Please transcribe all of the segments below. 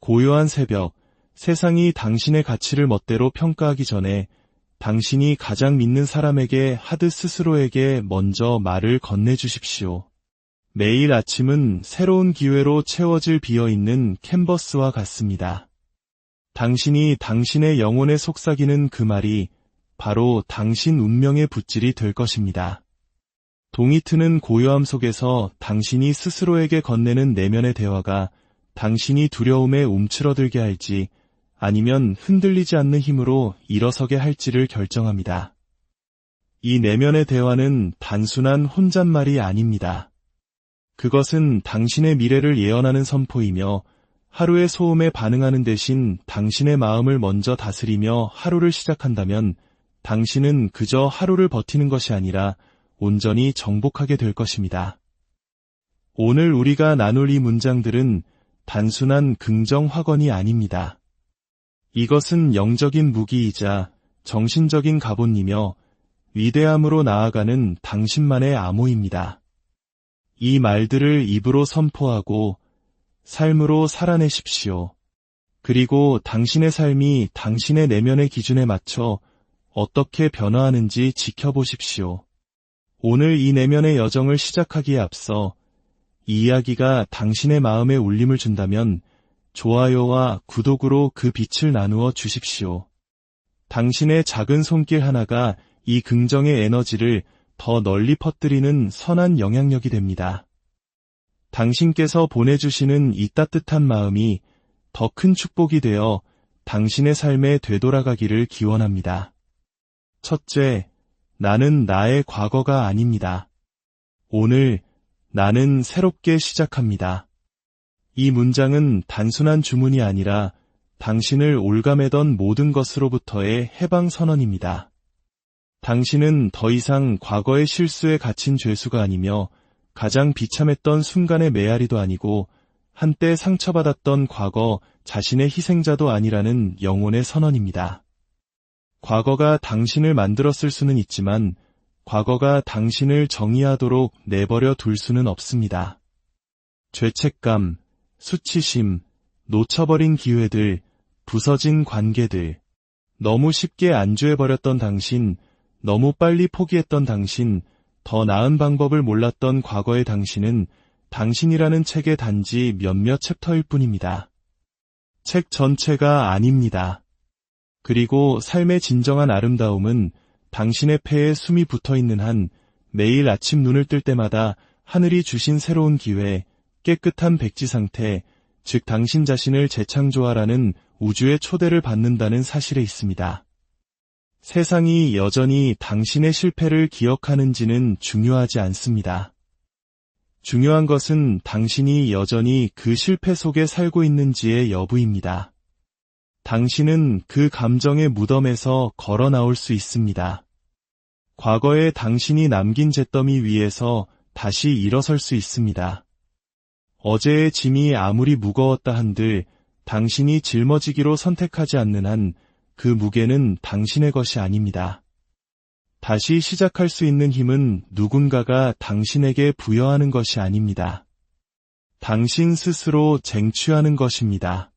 고요한 새벽, 세상이 당신의 가치를 멋대로 평가하기 전에 당신이 가장 믿는 사람에게 하듯 스스로에게 먼저 말을 건네주십시오. 매일 아침은 새로운 기회로 채워질 비어있는 캔버스와 같습니다. 당신이 당신의 영혼에 속삭이는 그 말이 바로 당신 운명의 붓질이 될 것입니다. 동이 트는 고요함 속에서 당신이 스스로에게 건네는 내면의 대화가 당신이 두려움에 움츠러들게 할지 아니면 흔들리지 않는 힘으로 일어서게 할지를 결정합니다. 이 내면의 대화는 단순한 혼잣말이 아닙니다. 그것은 당신의 미래를 예언하는 선포이며 하루의 소음에 반응하는 대신 당신의 마음을 먼저 다스리며 하루를 시작한다면 당신은 그저 하루를 버티는 것이 아니라 온전히 정복하게 될 것입니다. 오늘 우리가 나눌 이 문장들은 단순한 긍정 확언이 아닙니다. 이것은 영적인 무기이자 정신적인 갑옷이며 위대함으로 나아가는 당신만의 암호입니다. 이 말들을 입으로 선포하고 삶으로 살아내십시오. 그리고 당신의 삶이 당신의 내면의 기준에 맞춰 어떻게 변화하는지 지켜보십시오. 오늘 이 내면의 여정을 시작하기에 앞서 이 이야기가 당신의 마음에 울림을 준다면 좋아요와 구독으로 그 빛을 나누어 주십시오. 당신의 작은 손길 하나가 이 긍정의 에너지를 더 널리 퍼뜨리는 선한 영향력이 됩니다. 당신께서 보내주시는 이 따뜻한 마음이 더 큰 축복이 되어 당신의 삶에 되돌아가기를 기원합니다. 첫째, 나는 나의 과거가 아닙니다. 오늘 나는 새롭게 시작합니다. 이 문장은 단순한 주문이 아니라 당신을 올가매던 모든 것으로부터의 해방 선언입니다. 당신은 더 이상 과거의 실수에 갇힌 죄수가 아니며 가장 비참했던 순간의 메아리도 아니고 한때 상처받았던 과거 자신의 희생자도 아니라는 영혼의 선언입니다. 과거가 당신을 만들었을 수는 있지만 과거가 당신을 정의하도록 내버려 둘 수는 없습니다. 죄책감, 수치심, 놓쳐버린 기회들, 부서진 관계들, 너무 쉽게 안주해버렸던 당신, 너무 빨리 포기했던 당신, 더 나은 방법을 몰랐던 과거의 당신은 당신이라는 책의 단지 몇몇 챕터일 뿐입니다. 책 전체가 아닙니다. 그리고 삶의 진정한 아름다움은 당신의 폐에 숨이 붙어있는 한 매일 아침 눈을 뜰 때마다 하늘이 주신 새로운 기회, 깨끗한 백지 상태, 즉 당신 자신을 재창조하라는 우주의 초대를 받는다는 사실에 있습니다. 세상이 여전히 당신의 실패를 기억하는지는 중요하지 않습니다. 중요한 것은 당신이 여전히 그 실패 속에 살고 있는지의 여부입니다. 당신은 그 감정의 무덤에서 걸어 나올 수 있습니다. 과거에 당신이 남긴 잿더미 위에서 다시 일어설 수 있습니다. 어제의 짐이 아무리 무거웠다 한들 당신이 짊어지기로 선택하지 않는 한 그 무게는 당신의 것이 아닙니다. 다시 시작할 수 있는 힘은 누군가가 당신에게 부여하는 것이 아닙니다. 당신 스스로 쟁취하는 것입니다.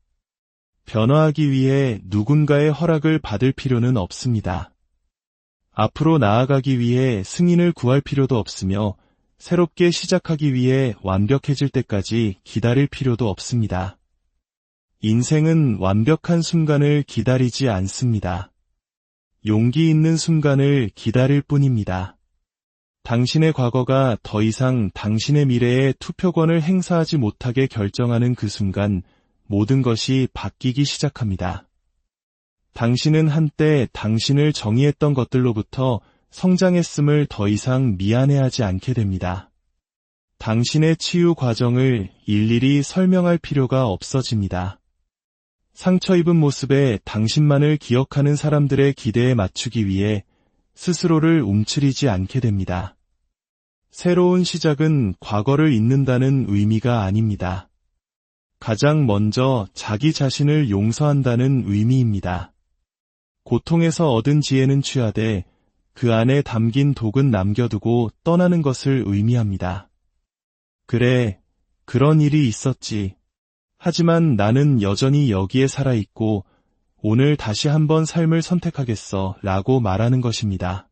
변화하기 위해 누군가의 허락을 받을 필요는 없습니다. 앞으로 나아가기 위해 승인을 구할 필요도 없으며 새롭게 시작하기 위해 완벽해질 때까지 기다릴 필요도 없습니다. 인생은 완벽한 순간을 기다리지 않습니다. 용기 있는 순간을 기다릴 뿐입니다. 당신의 과거가 더 이상 당신의 미래에 투표권을 행사하지 못하게 결정하는 그 순간 모든 것이 바뀌기 시작합니다. 당신은 한때 당신을 정의했던 것들로부터 성장했음을 더 이상 미안해하지 않게 됩니다. 당신의 치유 과정을 일일이 설명할 필요가 없어집니다. 상처 입은 모습에 당신만을 기억하는 사람들의 기대에 맞추기 위해 스스로를 움츠리지 않게 됩니다. 새로운 시작은 과거를 잊는다는 의미가 아닙니다. 가장 먼저 자기 자신을 용서한다는 의미입니다. 고통에서 얻은 지혜는 취하되 그 안에 담긴 독은 남겨두고 떠나는 것을 의미합니다. 그래, 그런 일이 있었지. 하지만 나는 여전히 여기에 살아있고 오늘 다시 한번 삶을 선택하겠어 라고 말하는 것입니다.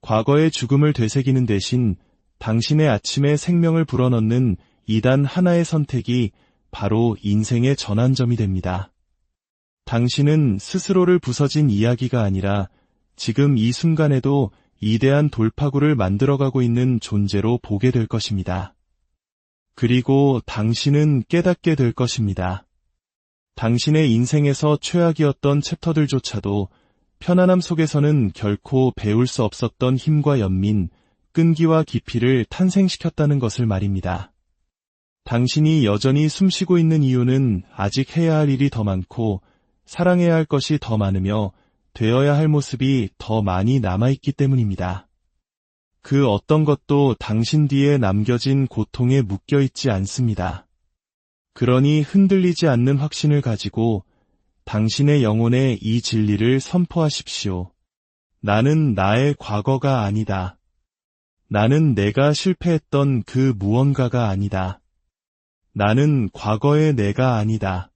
과거의 죽음을 되새기는 대신 당신의 아침에 생명을 불어넣는 이 단 하나의 선택이 바로 인생의 전환점이 됩니다. 당신은 스스로를 부서진 이야기가 아니라 지금 이 순간에도 위대한 돌파구를 만들어가고 있는 존재로 보게 될 것입니다. 그리고 당신은 깨닫게 될 것입니다. 당신의 인생에서 최악이었던 챕터들조차도 편안함 속에서는 결코 배울 수 없었던 힘과 연민, 끈기와 깊이를 탄생시켰다는 것을 말입니다. 당신이 여전히 숨쉬고 있는 이유는 아직 해야 할 일이 더 많고 사랑해야 할 것이 더 많으며 되어야 할 모습이 더 많이 남아있기 때문입니다. 그 어떤 것도 당신 뒤에 남겨진 고통에 묶여있지 않습니다. 그러니 흔들리지 않는 확신을 가지고 당신의 영혼에 이 진리를 선포하십시오. 나는 나의 과거가 아니다. 나는 내가 실패했던 그 무언가가 아니다. 나는 과거의 내가 아니다.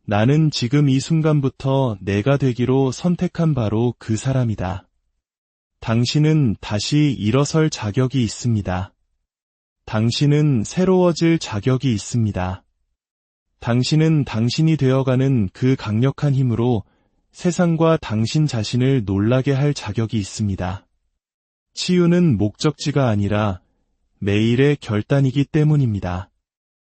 나는 지금 이 순간부터 내가 되기로 선택한 바로 그 사람이다. 당신은 다시 일어설 자격이 있습니다. 당신은 새로워질 자격이 있습니다. 당신은 당신이 되어가는 그 강력한 힘으로 세상과 당신 자신을 놀라게 할 자격이 있습니다. 치유는 목적지가 아니라 매일의 결단이기 때문입니다.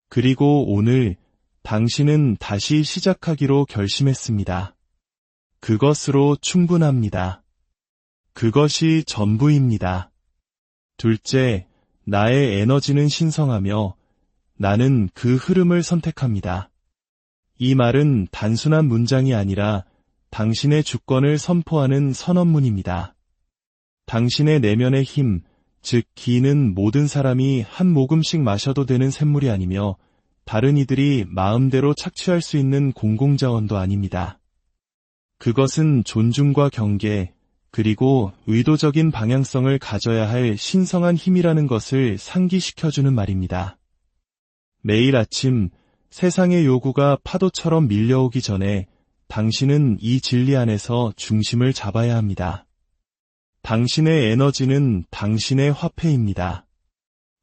그리고 오늘 당신은 다시 시작하기로 결심했습니다. 그것으로 충분합니다. 그것이 전부입니다. 둘째, 나의 에너지는 신성하며 나는 그 흐름을 선택합니다. 이 말은 단순한 문장이 아니라 당신의 주권을 선포하는 선언문입니다. 당신의 내면의 힘, 즉 기는 모든 사람이 한 모금씩 마셔도 되는 샘물이 아니며 다른 이들이 마음대로 착취할 수 있는 공공자원도 아닙니다. 그것은 존중과 경계, 그리고 의도적인 방향성을 가져야 할 신성한 힘이라는 것을 상기시켜주는 말입니다. 매일 아침 세상의 요구가 파도처럼 밀려오기 전에 당신은 이 진리 안에서 중심을 잡아야 합니다. 당신의 에너지는 당신의 화폐입니다.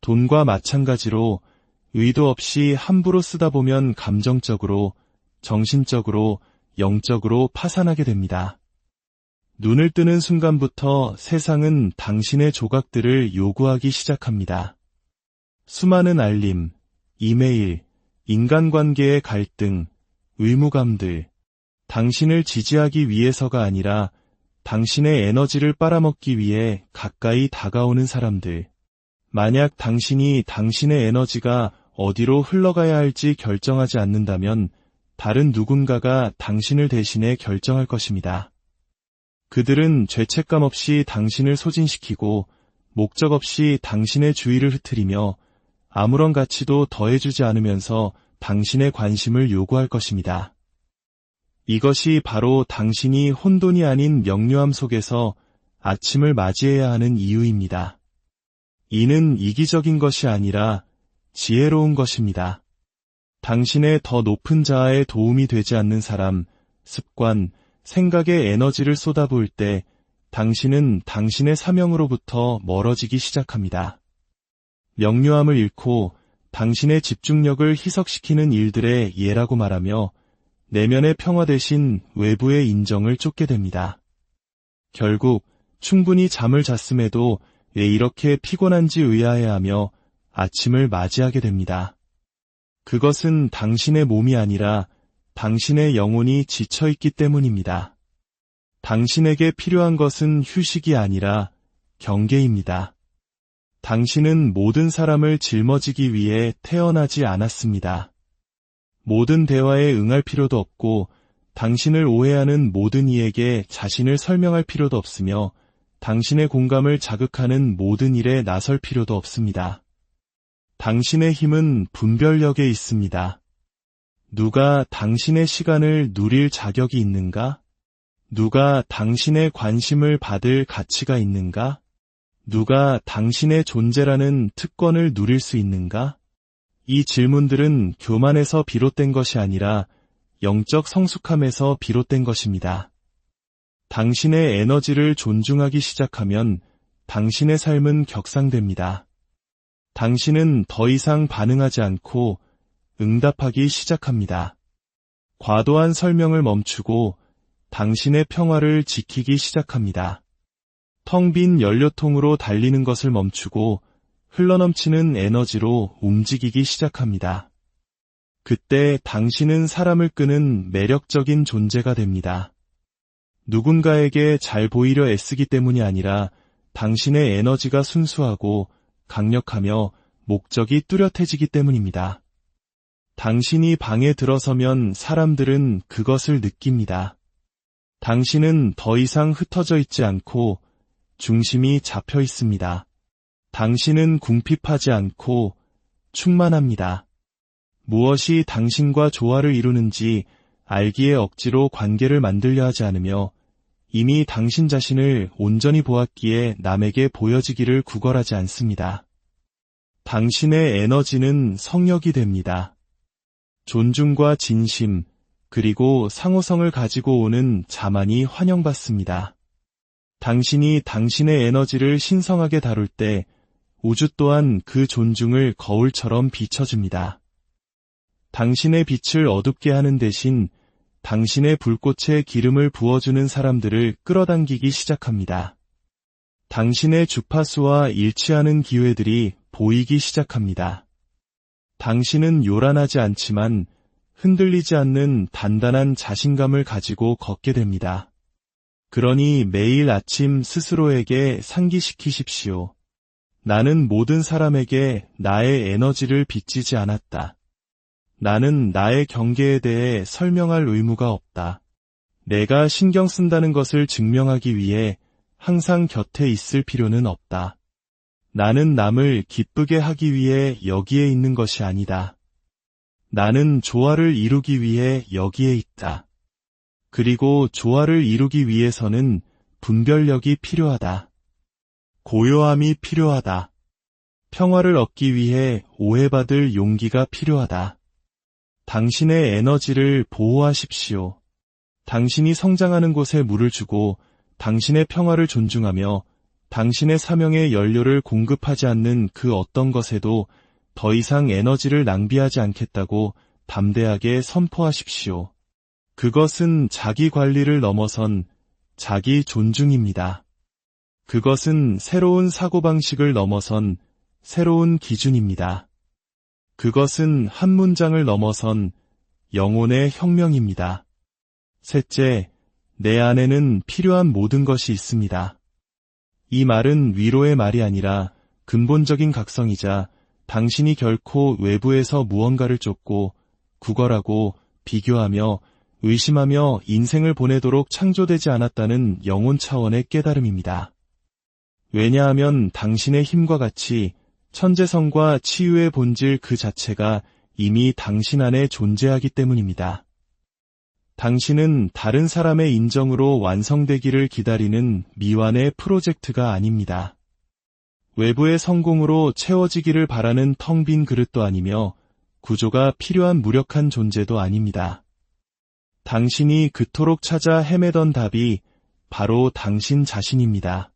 돈과 마찬가지로 의도 없이 함부로 쓰다 보면 감정적으로, 정신적으로, 영적으로 파산하게 됩니다. 눈을 뜨는 순간부터 세상은 당신의 조각들을 요구하기 시작합니다. 수많은 알림, 이메일, 인간관계의 갈등, 의무감들, 당신을 지지하기 위해서가 아니라 당신의 에너지를 빨아먹기 위해 가까이 다가오는 사람들. 만약 당신이 당신의 에너지가 어디로 흘러가야 할지 결정하지 않는다면 다른 누군가가 당신을 대신해 결정할 것입니다. 그들은 죄책감 없이 당신을 소진시키고 목적 없이 당신의 주의를 흐트리며 아무런 가치도 더해주지 않으면서 당신의 관심을 요구할 것입니다. 이것이 바로 당신이 혼돈이 아닌 명료함 속에서 아침을 맞이해야 하는 이유입니다. 이는 이기적인 것이 아니라 지혜로운 것입니다. 당신의 더 높은 자아에 도움이 되지 않는 사람, 습관, 생각에 에너지를 쏟아부을 때 당신은 당신의 사명으로부터 멀어지기 시작합니다. 명료함을 잃고 당신의 집중력을 희석시키는 일들의 예라고 말하며 내면의 평화 대신 외부의 인정을 쫓게 됩니다. 결국 충분히 잠을 잤음에도 왜 이렇게 피곤한지 의아해하며 아침을 맞이하게 됩니다. 그것은 당신의 몸이 아니라 당신의 영혼이 지쳐있기 때문입니다. 당신에게 필요한 것은 휴식이 아니라 경계입니다. 당신은 모든 사람을 짊어지기 위해 태어나지 않았습니다. 모든 대화에 응할 필요도 없고 당신을 오해하는 모든 이에게 자신을 설명할 필요도 없으며 당신의 공감을 자극하는 모든 일에 나설 필요도 없습니다. 당신의 힘은 분별력에 있습니다. 누가 당신의 시간을 누릴 자격이 있는가? 누가 당신의 관심을 받을 가치가 있는가? 누가 당신의 존재라는 특권을 누릴 수 있는가? 이 질문들은 교만에서 비롯된 것이 아니라 영적 성숙함에서 비롯된 것입니다. 당신의 에너지를 존중하기 시작하면 당신의 삶은 격상됩니다. 당신은 더 이상 반응하지 않고 응답하기 시작합니다. 과도한 설명을 멈추고 당신의 평화를 지키기 시작합니다. 텅 빈 연료통으로 달리는 것을 멈추고 흘러넘치는 에너지로 움직이기 시작합니다. 그때 당신은 사람을 끄는 매력적인 존재가 됩니다. 누군가에게 잘 보이려 애쓰기 때문이 아니라 당신의 에너지가 순수하고 강력하며 목적이 뚜렷해지기 때문입니다. 당신이 방에 들어서면 사람들은 그것을 느낍니다. 당신은 더 이상 흩어져 있지 않고 중심이 잡혀 있습니다. 당신은 궁핍하지 않고 충만합니다. 무엇이 당신과 조화를 이루는지 알기에 억지로 관계를 만들려 하지 않으며 이미 당신 자신을 온전히 보았기에 남에게 보여지기를 구걸하지 않습니다. 당신의 에너지는 성역이 됩니다. 존중과 진심, 그리고 상호성을 가지고 오는 자만이 환영받습니다. 당신이 당신의 에너지를 신성하게 다룰 때 우주 또한 그 존중을 거울처럼 비춰줍니다. 당신의 빛을 어둡게 하는 대신 당신의 불꽃에 기름을 부어주는 사람들을 끌어당기기 시작합니다. 당신의 주파수와 일치하는 기회들이 보이기 시작합니다. 당신은 요란하지 않지만 흔들리지 않는 단단한 자신감을 가지고 걷게 됩니다. 그러니 매일 아침 스스로에게 상기시키십시오. 나는 모든 사람에게 나의 에너지를 빚지지 않았다. 나는 나의 경계에 대해 설명할 의무가 없다. 내가 신경 쓴다는 것을 증명하기 위해 항상 곁에 있을 필요는 없다. 나는 남을 기쁘게 하기 위해 여기에 있는 것이 아니다. 나는 조화를 이루기 위해 여기에 있다. 그리고 조화를 이루기 위해서는 분별력이 필요하다. 고요함이 필요하다. 평화를 얻기 위해 오해받을 용기가 필요하다. 당신의 에너지를 보호하십시오. 당신이 성장하는 곳에 물을 주고 당신의 평화를 존중하며 당신의 사명의 연료를 공급하지 않는 그 어떤 것에도 더 이상 에너지를 낭비하지 않겠다고 담대하게 선포하십시오. 그것은 자기 관리를 넘어선 자기 존중입니다. 그것은 새로운 사고방식을 넘어선 새로운 기준입니다. 그것은 한 문장을 넘어선 영혼의 혁명입니다. 셋째, 내 안에는 필요한 모든 것이 있습니다. 이 말은 위로의 말이 아니라 근본적인 각성이자 당신이 결코 외부에서 무언가를 쫓고 구걸하고 비교하며 의심하며 인생을 보내도록 창조되지 않았다는 영혼 차원의 깨달음입니다. 왜냐하면 당신의 힘과 같이 천재성과 치유의 본질 그 자체가 이미 당신 안에 존재하기 때문입니다. 당신은 다른 사람의 인정으로 완성되기를 기다리는 미완의 프로젝트가 아닙니다. 외부의 성공으로 채워지기를 바라는 텅 빈 그릇도 아니며 구조가 필요한 무력한 존재도 아닙니다. 당신이 그토록 찾아 헤매던 답이 바로 당신 자신입니다.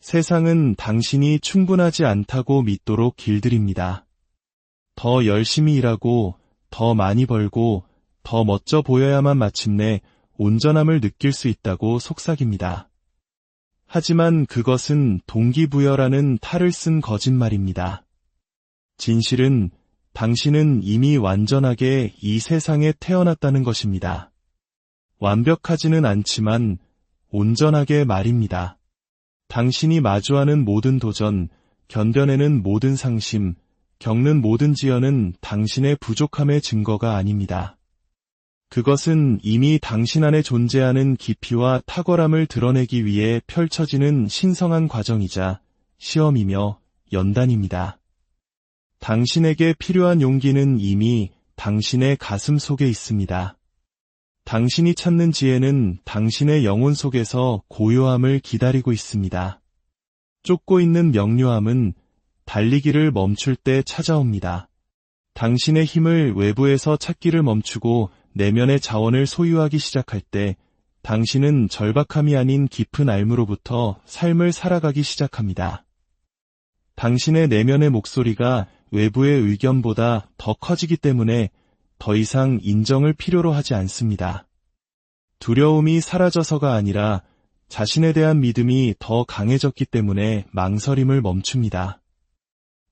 세상은 당신이 충분하지 않다고 믿도록 길들입니다. 더 열심히 일하고, 더 많이 벌고, 더 멋져 보여야만 마침내 온전함을 느낄 수 있다고 속삭입니다. 하지만 그것은 동기부여라는 탈을 쓴 거짓말입니다. 진실은 당신은 이미 완전하게 이 세상에 태어났다는 것입니다. 완벽하지는 않지만 온전하게 말입니다. 당신이 마주하는 모든 도전, 견뎌내는 모든 상심, 겪는 모든 지연은 당신의 부족함의 증거가 아닙니다. 그것은 이미 당신 안에 존재하는 깊이와 탁월함을 드러내기 위해 펼쳐지는 신성한 과정이자 시험이며 연단입니다. 당신에게 필요한 용기는 이미 당신의 가슴 속에 있습니다. 당신이 찾는 지혜는 당신의 영혼 속에서 고요함을 기다리고 있습니다. 쫓고 있는 명료함은 달리기를 멈출 때 찾아옵니다. 당신의 힘을 외부에서 찾기를 멈추고 내면의 자원을 소유하기 시작할 때 당신은 절박함이 아닌 깊은 알무로부터 삶을 살아가기 시작합니다. 당신의 내면의 목소리가 외부의 의견보다 더 커지기 때문에 더 이상 인정을 필요로 하지 않습니다. 두려움이 사라져서가 아니라 자신에 대한 믿음이 더 강해졌기 때문에 망설임을 멈춥니다.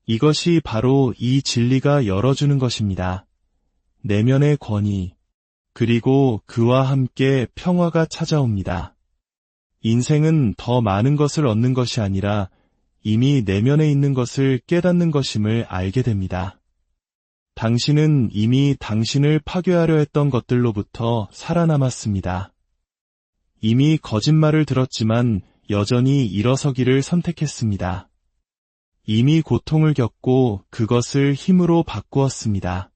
이것이 바로 이 진리가 열어주는 것입니다. 내면의 권위, 그리고 그와 함께 평화가 찾아옵니다. 인생은 더 많은 것을 얻는 것이 아니라 이미 내면에 있는 것을 깨닫는 것임을 알게 됩니다. 당신은 이미 당신을 파괴하려 했던 것들로부터 살아남았습니다. 이미 거짓말을 들었지만 여전히 일어서기를 선택했습니다. 이미 고통을 겪고 그것을 힘으로 바꾸었습니다.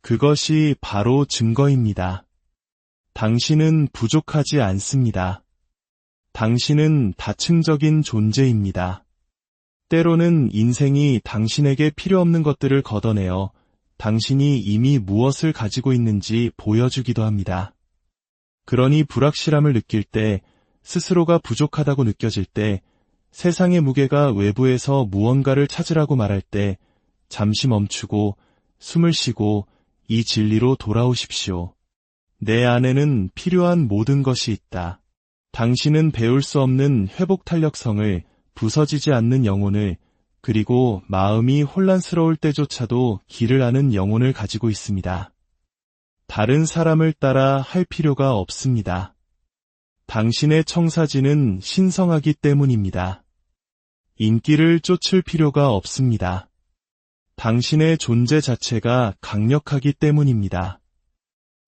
그것이 바로 증거입니다. 당신은 부족하지 않습니다. 당신은 다층적인 존재입니다. 때로는 인생이 당신에게 필요 없는 것들을 걷어내어 당신이 이미 무엇을 가지고 있는지 보여주기도 합니다. 그러니 불확실함을 느낄 때, 스스로가 부족하다고 느껴질 때, 세상의 무게가 외부에서 무언가를 찾으라고 말할 때, 잠시 멈추고 숨을 쉬고 이 진리로 돌아오십시오. 내 안에는 필요한 모든 것이 있다. 당신은 배울 수 없는 회복 탄력성을, 부서지지 않는 영혼을, 그리고 마음이 혼란스러울 때조차도 길을 아는 영혼을 가지고 있습니다. 다른 사람을 따라 할 필요가 없습니다. 당신의 청사진은 신성하기 때문입니다. 인기를 쫓을 필요가 없습니다. 당신의 존재 자체가 강력하기 때문입니다.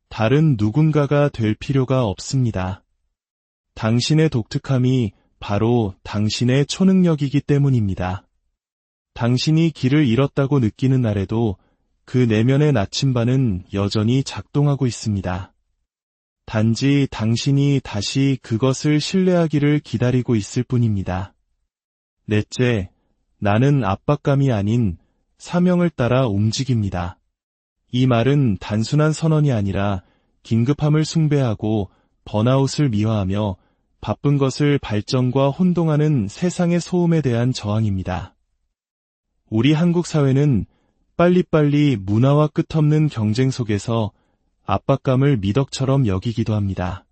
다른 누군가가 될 필요가 없습니다. 당신의 독특함이 바로 당신의 초능력이기 때문입니다. 당신이 길을 잃었다고 느끼는 날에도 그 내면의 나침반은 여전히 작동하고 있습니다. 단지 당신이 다시 그것을 신뢰하기를 기다리고 있을 뿐입니다. 넷째, 나는 압박감이 아닌 사명을 따라 움직입니다. 이 말은 단순한 선언이 아니라 긴급함을 숭배하고 번아웃을 미화하며 바쁜 것을 발전과 혼동하는 세상의 소음에 대한 저항입니다. 우리 한국 사회는 빨리빨리 문화와 끝없는 경쟁 속에서 압박감을 미덕처럼 여기기도 합니다.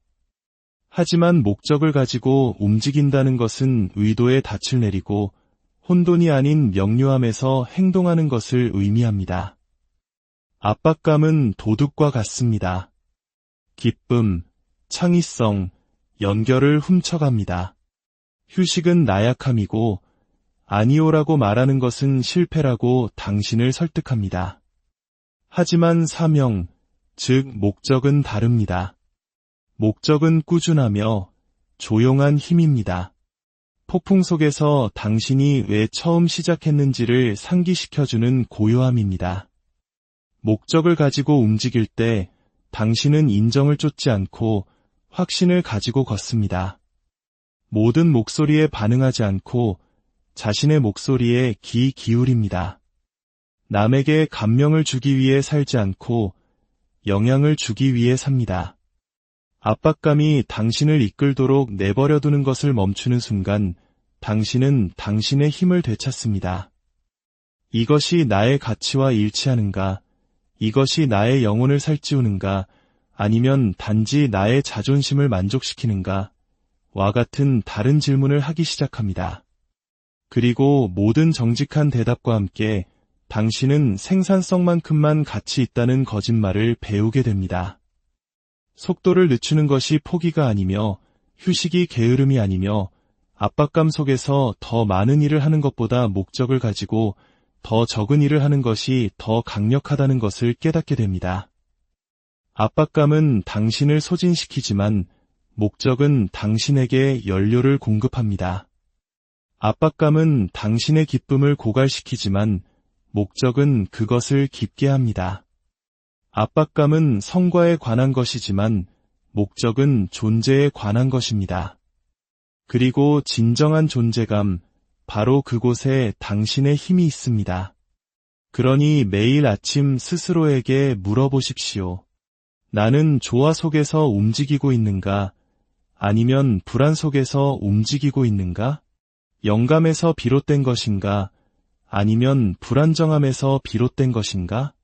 하지만 목적을 가지고 움직인다는 것은 의도에 닻을 내리고 혼돈이 아닌 명료함에서 행동하는 것을 의미합니다. 압박감은 도둑과 같습니다. 기쁨, 창의성, 연결을 훔쳐갑니다. 휴식은 나약함이고 아니오라고 말하는 것은 실패라고 당신을 설득합니다. 하지만 사명, 즉 목적은 다릅니다. 목적은 꾸준하며 조용한 힘입니다. 폭풍 속에서 당신이 왜 처음 시작했는지를 상기시켜주는 고요함입니다. 목적을 가지고 움직일 때 당신은 인정을 쫓지 않고 확신을 가지고 걷습니다. 모든 목소리에 반응하지 않고 자신의 목소리에 귀 기울입니다. 남에게 감명을 주기 위해 살지 않고 영향을 주기 위해 삽니다. 압박감이 당신을 이끌도록 내버려두는 것을 멈추는 순간 당신은 당신의 힘을 되찾습니다. 이것이 나의 가치와 일치하는가? 이것이 나의 영혼을 살찌우는가? 아니면 단지 나의 자존심을 만족시키는가? 와 같은 다른 질문을 하기 시작합니다. 그리고 모든 정직한 대답과 함께 당신은 생산성만큼만 가치 있다는 거짓말을 배우게 됩니다. 속도를 늦추는 것이 포기가 아니며 휴식이 게으름이 아니며 압박감 속에서 더 많은 일을 하는 것보다 목적을 가지고 더 적은 일을 하는 것이 더 강력하다는 것을 깨닫게 됩니다. 압박감은 당신을 소진시키지만 목적은 당신에게 연료를 공급합니다. 압박감은 당신의 기쁨을 고갈시키지만 목적은 그것을 깊게 합니다. 압박감은 성과에 관한 것이지만 목적은 존재에 관한 것입니다. 그리고 진정한 존재감, 바로 그곳에 당신의 힘이 있습니다. 그러니 매일 아침 스스로에게 물어보십시오. 나는 조화 속에서 움직이고 있는가? 아니면 불안 속에서 움직이고 있는가? 영감에서 비롯된 것인가? 아니면 불안정함에서 비롯된 것인가?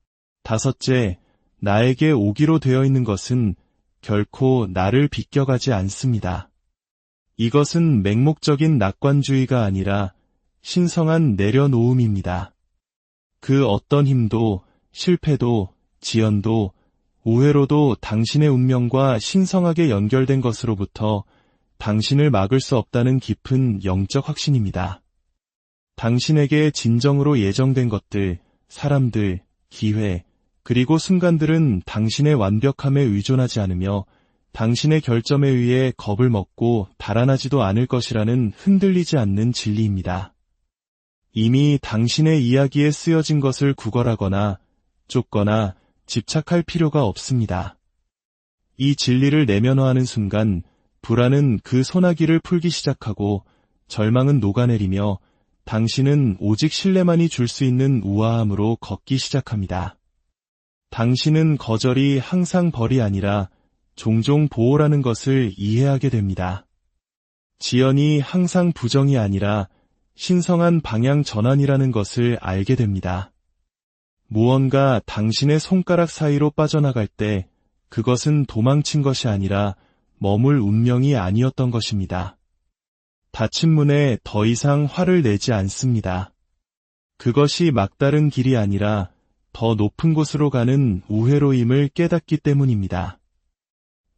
다섯째, 나에게 오기로 되어 있는 것은 결코 나를 비껴가지 않습니다. 이것은 맹목적인 낙관주의가 아니라 신성한 내려놓음입니다. 그 어떤 힘도, 실패도, 지연도, 오해로도 당신의 운명과 신성하게 연결된 것으로부터 당신을 막을 수 없다는 깊은 영적 확신입니다. 당신에게 진정으로 예정된 것들, 사람들, 기회, 그리고 순간들은 당신의 완벽함에 의존하지 않으며 당신의 결점에 의해 겁을 먹고 달아나지도 않을 것이라는 흔들리지 않는 진리입니다. 이미 당신의 이야기에 쓰여진 것을 구걸하거나 쫓거나 집착할 필요가 없습니다. 이 진리를 내면화하는 순간 불안은 그 소나기를 풀기 시작하고 절망은 녹아내리며 당신은 오직 신뢰만이 줄 수 있는 우아함으로 걷기 시작합니다. 당신은 거절이 항상 벌이 아니라 종종 보호라는 것을 이해하게 됩니다. 지연이 항상 부정이 아니라 신성한 방향 전환이라는 것을 알게 됩니다. 무언가 당신의 손가락 사이로 빠져나갈 때 그것은 도망친 것이 아니라 머물 운명이 아니었던 것입니다. 닫힌 문에 더 이상 화를 내지 않습니다. 그것이 막다른 길이 아니라 더 높은 곳으로 가는 우회로임을 깨닫기 때문입니다.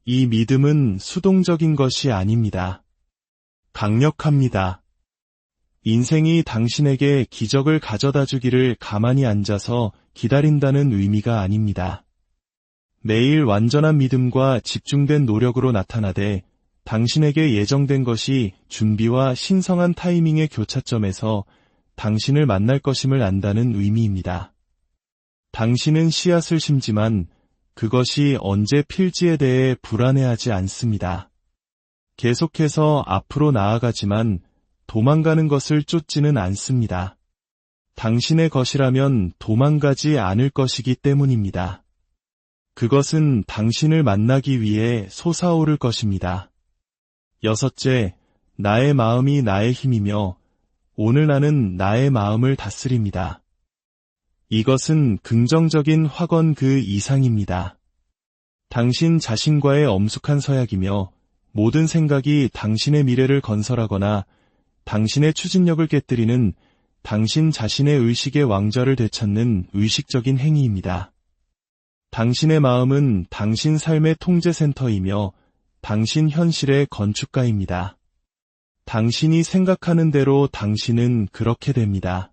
이 믿음은 수동적인 것이 아닙니다. 강력합니다. 인생이 당신에게 기적을 가져다 주기를 가만히 앉아서 기다린다는 의미가 아닙니다. 매일 완전한 믿음과 집중된 노력으로 나타나되 당신에게 예정된 것이 준비와 신성한 타이밍의 교차점에서 당신을 만날 것임을 안다는 의미입니다. 당신은 씨앗을 심지만 그것이 언제 필지에 대해 불안해하지 않습니다. 계속해서 앞으로 나아가지만 도망가는 것을 쫓지는 않습니다. 당신의 것이라면 도망가지 않을 것이기 때문입니다. 그것은 당신을 만나기 위해 솟아오를 것입니다. 여섯째, 나의 마음이 나의 힘이며 오늘 나는 나의 마음을 다스립니다. 이것은 긍정적인 확언 그 이상입니다. 당신 자신과의 엄숙한 서약이며 모든 생각이 당신의 미래를 건설하거나 당신의 추진력을 깨뜨리는 당신 자신의 의식의 왕좌를 되찾는 의식적인 행위입니다. 당신의 마음은 당신 삶의 통제센터이며 당신 현실의 건축가입니다. 당신이 생각하는 대로 당신은 그렇게 됩니다.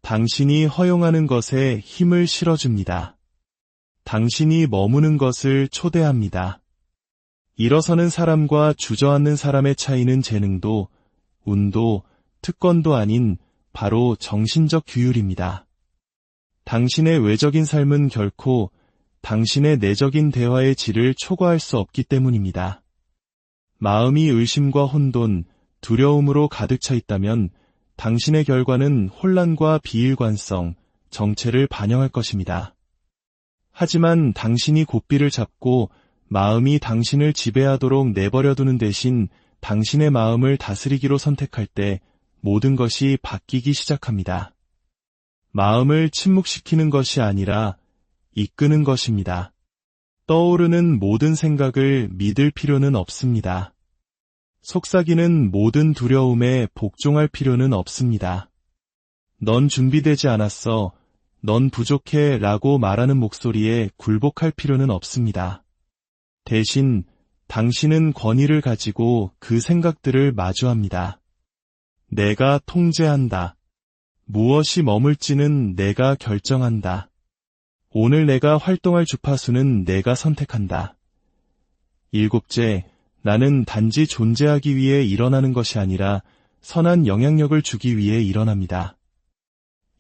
당신이 허용하는 것에 힘을 실어줍니다. 당신이 머무는 것을 초대합니다. 일어서는 사람과 주저앉는 사람의 차이는 재능도, 운도, 특권도 아닌 바로 정신적 규율입니다. 당신의 외적인 삶은 결코 당신의 내적인 대화의 질을 초과할 수 없기 때문입니다. 마음이 의심과 혼돈, 두려움으로 가득 차 있다면 당신의 결과는 혼란과 비일관성, 정체를 반영할 것입니다. 하지만 당신이 고삐를 잡고 마음이 당신을 지배하도록 내버려두는 대신 당신의 마음을 다스리기로 선택할 때 모든 것이 바뀌기 시작합니다. 마음을 침묵시키는 것이 아니라 이끄는 것입니다. 떠오르는 모든 생각을 믿을 필요는 없습니다. 속삭이는 모든 두려움에 복종할 필요는 없습니다. 넌 준비되지 않았어, 넌 부족해 라고 말하는 목소리에 굴복할 필요는 없습니다. 대신 당신은 권위를 가지고 그 생각들을 마주합니다. 내가 통제한다. 무엇이 머물지는 내가 결정한다. 오늘 내가 활동할 주파수는 내가 선택한다. 일곱째, 나는 단지 존재하기 위해 일어나는 것이 아니라 선한 영향력을 주기 위해 일어납니다.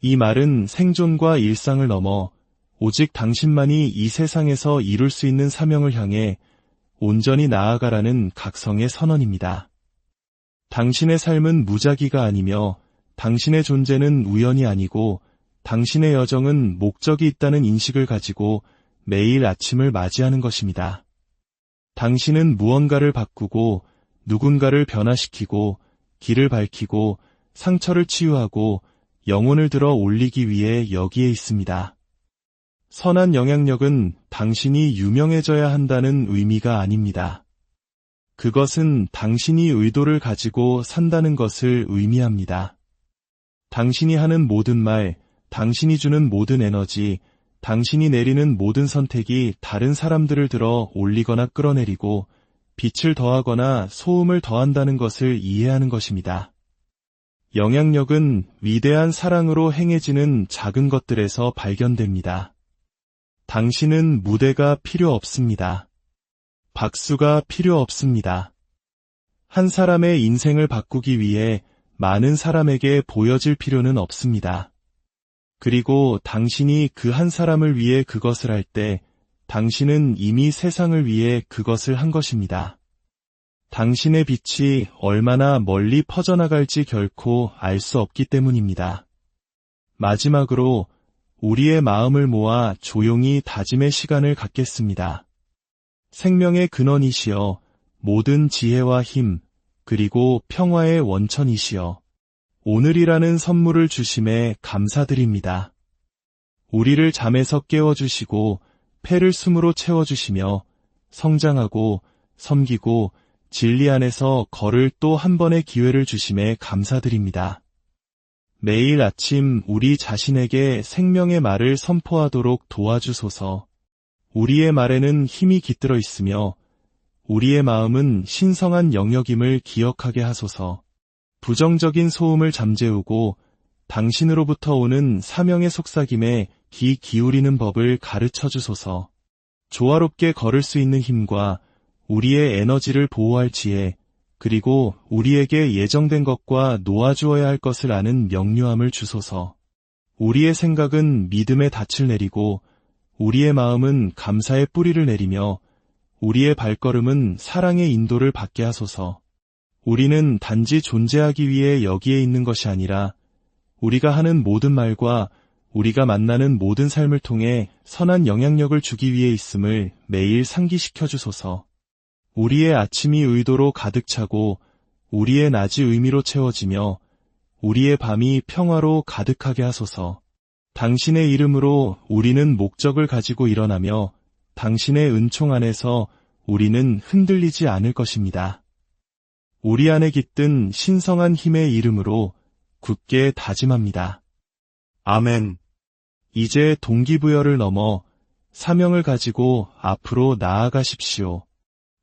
이 말은 생존과 일상을 넘어 오직 당신만이 이 세상에서 이룰 수 있는 사명을 향해 온전히 나아가라는 각성의 선언입니다. 당신의 삶은 무작위가 아니며 당신의 존재는 우연이 아니고 당신의 여정은 목적이 있다는 인식을 가지고 매일 아침을 맞이하는 것입니다. 당신은 무언가를 바꾸고 누군가를 변화시키고 길을 밝히고 상처를 치유하고 영혼을 들어 올리기 위해 여기에 있습니다. 선한 영향력은 당신이 유명해져야 한다는 의미가 아닙니다. 그것은 당신이 의도를 가지고 산다는 것을 의미합니다. 당신이 하는 모든 말, 당신이 주는 모든 에너지, 당신이 내리는 모든 선택이 다른 사람들을 들어 올리거나 끌어내리고 빛을 더하거나 소음을 더한다는 것을 이해하는 것입니다. 영향력은 위대한 사랑으로 행해지는 작은 것들에서 발견됩니다. 당신은 무대가 필요 없습니다. 박수가 필요 없습니다. 한 사람의 인생을 바꾸기 위해 많은 사람에게 보여질 필요는 없습니다. 그리고 당신이 그 한 사람을 위해 그것을 할 때 당신은 이미 세상을 위해 그것을 한 것입니다. 당신의 빛이 얼마나 멀리 퍼져나갈지 결코 알 수 없기 때문입니다. 마지막으로 우리의 마음을 모아 조용히 다짐의 시간을 갖겠습니다. 생명의 근원이시여, 모든 지혜와 힘, 그리고 평화의 원천이시여, 오늘이라는 선물을 주심에 감사드립니다. 우리를 잠에서 깨워주시고 폐를 숨으로 채워주시며 성장하고 섬기고 진리 안에서 걸을 또 한 번의 기회를 주심에 감사드립니다. 매일 아침 우리 자신에게 생명의 말을 선포하도록 도와주소서. 우리의 말에는 힘이 깃들어 있으며 우리의 마음은 신성한 영역임을 기억하게 하소서. 부정적인 소음을 잠재우고 당신으로부터 오는 사명의 속삭임에 귀 기울이는 법을 가르쳐 주소서. 조화롭게 걸을 수 있는 힘과 우리의 에너지를 보호할 지혜, 그리고 우리에게 예정된 것과 놓아주어야 할 것을 아는 명료함을 주소서. 우리의 생각은 믿음의 닻을 내리고 우리의 마음은 감사의 뿌리를 내리며 우리의 발걸음은 사랑의 인도를 받게 하소서. 우리는 단지 존재하기 위해 여기에 있는 것이 아니라 우리가 하는 모든 말과 우리가 만나는 모든 삶을 통해 선한 영향력을 주기 위해 있음을 매일 상기시켜 주소서. 우리의 아침이 의도로 가득 차고 우리의 낮이 의미로 채워지며 우리의 밤이 평화로 가득하게 하소서. 당신의 이름으로 우리는 목적을 가지고 일어나며 당신의 은총 안에서 우리는 흔들리지 않을 것입니다. 우리 안에 깃든 신성한 힘의 이름으로 굳게 다짐합니다. 아멘. 이제 동기부여를 넘어 사명을 가지고 앞으로 나아가십시오.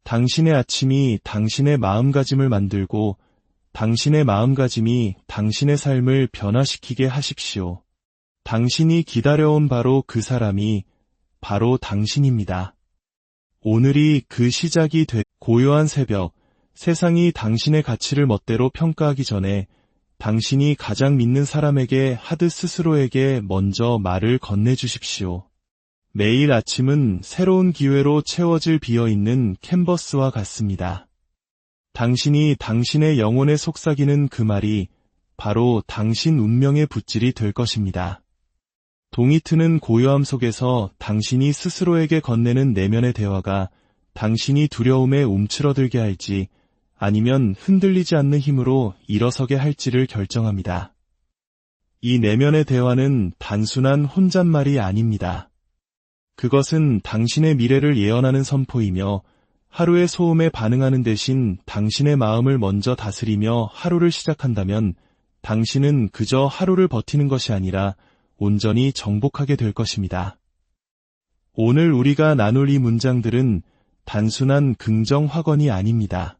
당신의 아침이 당신의 마음가짐을 만들고 당신의 마음가짐이 당신의 삶을 변화시키게 하십시오. 당신이 기다려온 바로 그 사람이 바로 당신입니다. 오늘이 그 시작이 돼 고요한 새벽, 세상이 당신의 가치를 멋대로 평가하기 전에 당신이 가장 믿는 사람에게 하듯 스스로에게 먼저 말을 건네주십시오. 매일 아침은 새로운 기회로 채워질 비어있는 캔버스와 같습니다. 당신이 당신의 영혼에 속삭이는 그 말이 바로 당신 운명의 붓질이 될 것입니다. 동이 트는 고요함 속에서 당신이 스스로에게 건네는 내면의 대화가 당신이 두려움에 움츠러들게 할지 아니면 흔들리지 않는 힘으로 일어서게 할지를 결정합니다. 이 내면의 대화는 단순한 혼잣말이 아닙니다. 그것은 당신의 미래를 예언하는 선포이며 하루의 소음에 반응하는 대신 당신의 마음을 먼저 다스리며 하루를 시작한다면 당신은 그저 하루를 버티는 것이 아니라 온전히 정복하게 될 것입니다. 오늘 우리가 나눌 이 문장들은 단순한 긍정 확언이 아닙니다.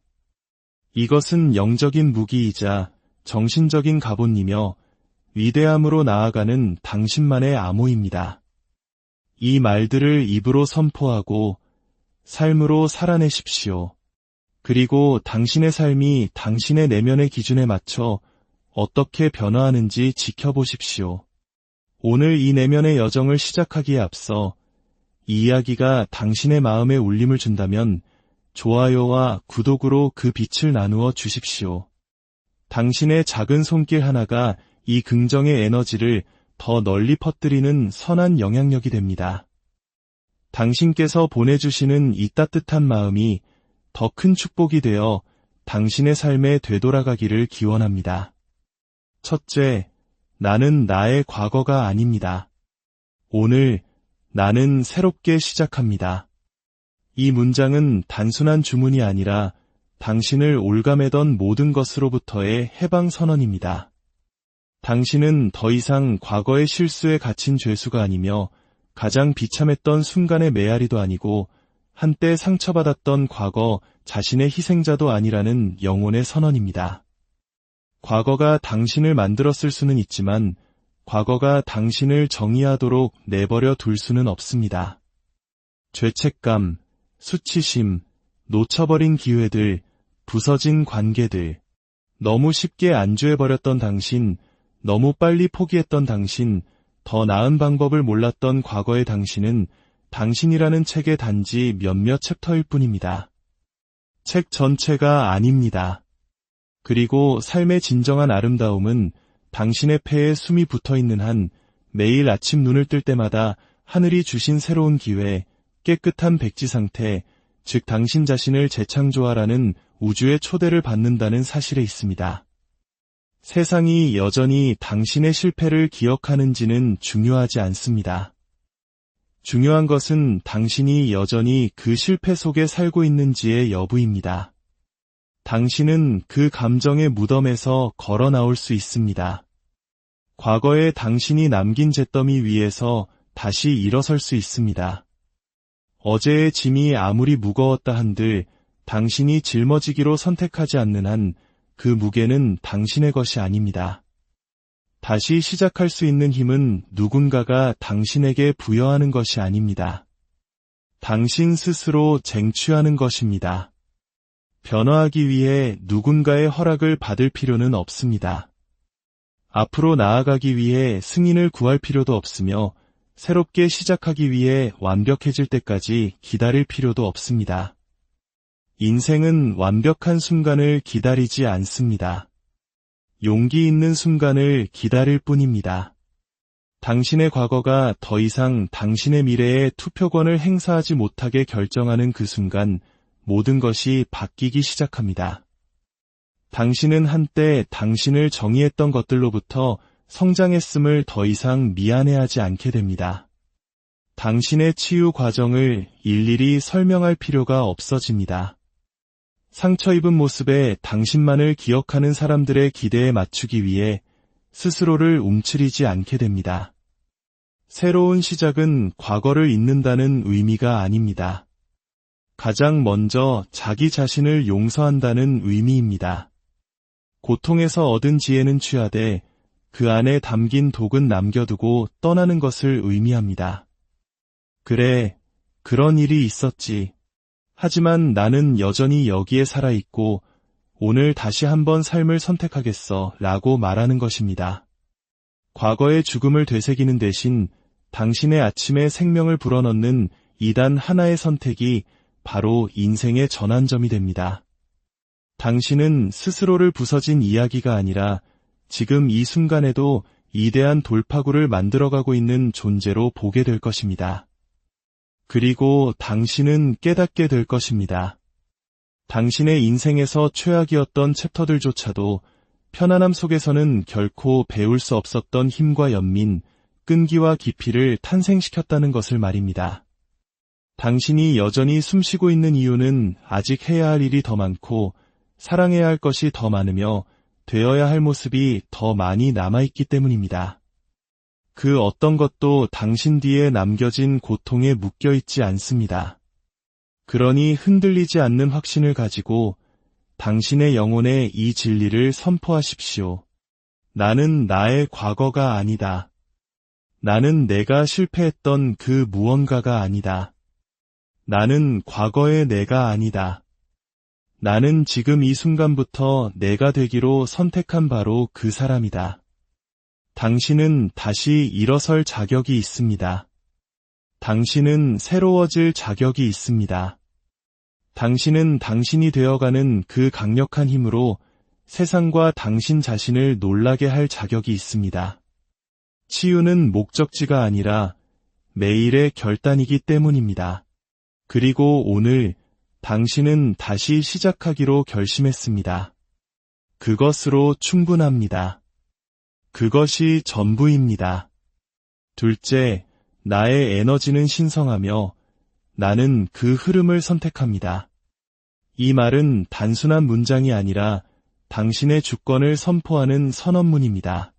이것은 영적인 무기이자 정신적인 갑옷이며 위대함으로 나아가는 당신만의 암호입니다. 이 말들을 입으로 선포하고 삶으로 살아내십시오. 그리고 당신의 삶이 당신의 내면의 기준에 맞춰 어떻게 변화하는지 지켜보십시오. 오늘 이 내면의 여정을 시작하기에 앞서 이 이야기가 당신의 마음에 울림을 준다면 좋아요와 구독으로 그 빛을 나누어 주십시오. 당신의 작은 손길 하나가 이 긍정의 에너지를 더 널리 퍼뜨리는 선한 영향력이 됩니다. 당신께서 보내주시는 이 따뜻한 마음이 더 큰 축복이 되어 당신의 삶에 되돌아가기를 기원합니다. 첫째, 나는 나의 과거가 아닙니다. 오늘 나는 새롭게 시작합니다. 이 문장은 단순한 주문이 아니라 당신을 올가매던 모든 것으로부터의 해방 선언입니다. 당신은 더 이상 과거의 실수에 갇힌 죄수가 아니며 가장 비참했던 순간의 메아리도 아니고 한때 상처받았던 과거 자신의 희생자도 아니라는 영혼의 선언입니다. 과거가 당신을 만들었을 수는 있지만 과거가 당신을 정의하도록 내버려 둘 수는 없습니다. 죄책감, 수치심, 놓쳐버린 기회들, 부서진 관계들, 너무 쉽게 안주해버렸던 당신, 너무 빨리 포기했던 당신, 더 나은 방법을 몰랐던 과거의 당신은 당신이라는 책의 단지 몇몇 챕터일 뿐입니다. 책 전체가 아닙니다. 그리고 삶의 진정한 아름다움은 당신의 폐에 숨이 붙어있는 한 매일 아침 눈을 뜰 때마다 하늘이 주신 새로운 기회, 깨끗한 백지 상태, 즉 당신 자신을 재창조하라는 우주의 초대를 받는다는 사실에 있습니다. 세상이 여전히 당신의 실패를 기억하는지는 중요하지 않습니다. 중요한 것은 당신이 여전히 그 실패 속에 살고 있는지의 여부입니다. 당신은 그 감정의 무덤에서 걸어 나올 수 있습니다. 과거에 당신이 남긴 잿더미 위에서 다시 일어설 수 있습니다. 어제의 짐이 아무리 무거웠다 한들 당신이 짊어지기로 선택하지 않는 한 그 무게는 당신의 것이 아닙니다. 다시 시작할 수 있는 힘은 누군가가 당신에게 부여하는 것이 아닙니다. 당신 스스로 쟁취하는 것입니다. 변화하기 위해 누군가의 허락을 받을 필요는 없습니다. 앞으로 나아가기 위해 승인을 구할 필요도 없으며 새롭게 시작하기 위해 완벽해질 때까지 기다릴 필요도 없습니다. 인생은 완벽한 순간을 기다리지 않습니다. 용기 있는 순간을 기다릴 뿐입니다. 당신의 과거가 더 이상 당신의 미래에 투표권을 행사하지 못하게 결정하는 그 순간 모든 것이 바뀌기 시작합니다. 당신은 한때 당신을 정의했던 것들로부터 성장했음을 더 이상 미안해하지 않게 됩니다. 당신의 치유 과정을 일일이 설명할 필요가 없어집니다. 상처 입은 모습에 당신만을 기억하는 사람들의 기대에 맞추기 위해 스스로를 움츠리지 않게 됩니다. 새로운 시작은 과거를 잊는다는 의미가 아닙니다. 가장 먼저 자기 자신을 용서한다는 의미입니다. 고통에서 얻은 지혜는 취하되 그 안에 담긴 독은 남겨두고 떠나는 것을 의미합니다. 그래, 그런 일이 있었지. 하지만 나는 여전히 여기에 살아있고 오늘 다시 한번 삶을 선택하겠어 라고 말하는 것입니다. 과거의 죽음을 되새기는 대신 당신의 아침에 생명을 불어넣는 이 단 하나의 선택이 바로 인생의 전환점이 됩니다. 당신은 스스로를 부서진 이야기가 아니라 지금 이 순간에도 위대한 돌파구를 만들어가고 있는 존재로 보게 될 것입니다. 그리고 당신은 깨닫게 될 것입니다. 당신의 인생에서 최악이었던 챕터들조차도 편안함 속에서는 결코 배울 수 없었던 힘과 연민, 끈기와 깊이를 탄생시켰다는 것을 말입니다. 당신이 여전히 숨쉬고 있는 이유는 아직 해야 할 일이 더 많고 사랑해야 할 것이 더 많으며 되어야 할 모습이 더 많이 남아있기 때문입니다. 그 어떤 것도 당신 뒤에 남겨진 고통에 묶여있지 않습니다. 그러니 흔들리지 않는 확신을 가지고 당신의 영혼에 이 진리를 선포하십시오. 나는 나의 과거가 아니다. 나는 내가 실패했던 그 무언가가 아니다. 나는 과거의 내가 아니다. 나는 지금 이 순간부터 내가 되기로 선택한 바로 그 사람이다. 당신은 다시 일어설 자격이 있습니다. 당신은 새로워질 자격이 있습니다. 당신은 당신이 되어가는 그 강력한 힘으로 세상과 당신 자신을 놀라게 할 자격이 있습니다. 치유는 목적지가 아니라 매일의 결단이기 때문입니다. 그리고 오늘 당신은 다시 시작하기로 결심했습니다. 그것으로 충분합니다. 그것이 전부입니다. 둘째, 나의 에너지는 신성하며 나는 그 흐름을 선택합니다. 이 말은 단순한 문장이 아니라 당신의 주권을 선포하는 선언문입니다.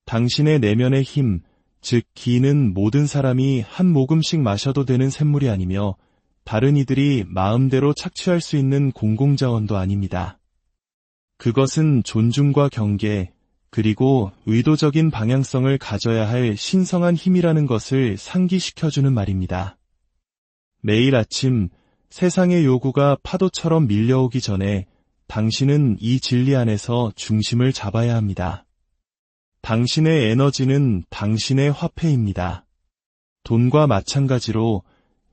당신의 내면의 힘, 즉 기는 모든 사람이 한 모금씩 마셔도 되는 샘물이 아니며 다른 이들이 마음대로 착취할 수 있는 공공자원도 아닙니다. 그것은 존중과 경계, 그리고 의도적인 방향성을 가져야 할 신성한 힘이라는 것을 상기시켜주는 말입니다. 매일 아침 세상의 요구가 파도처럼 밀려오기 전에 당신은 이 진리 안에서 중심을 잡아야 합니다. 당신의 에너지는 당신의 화폐입니다. 돈과 마찬가지로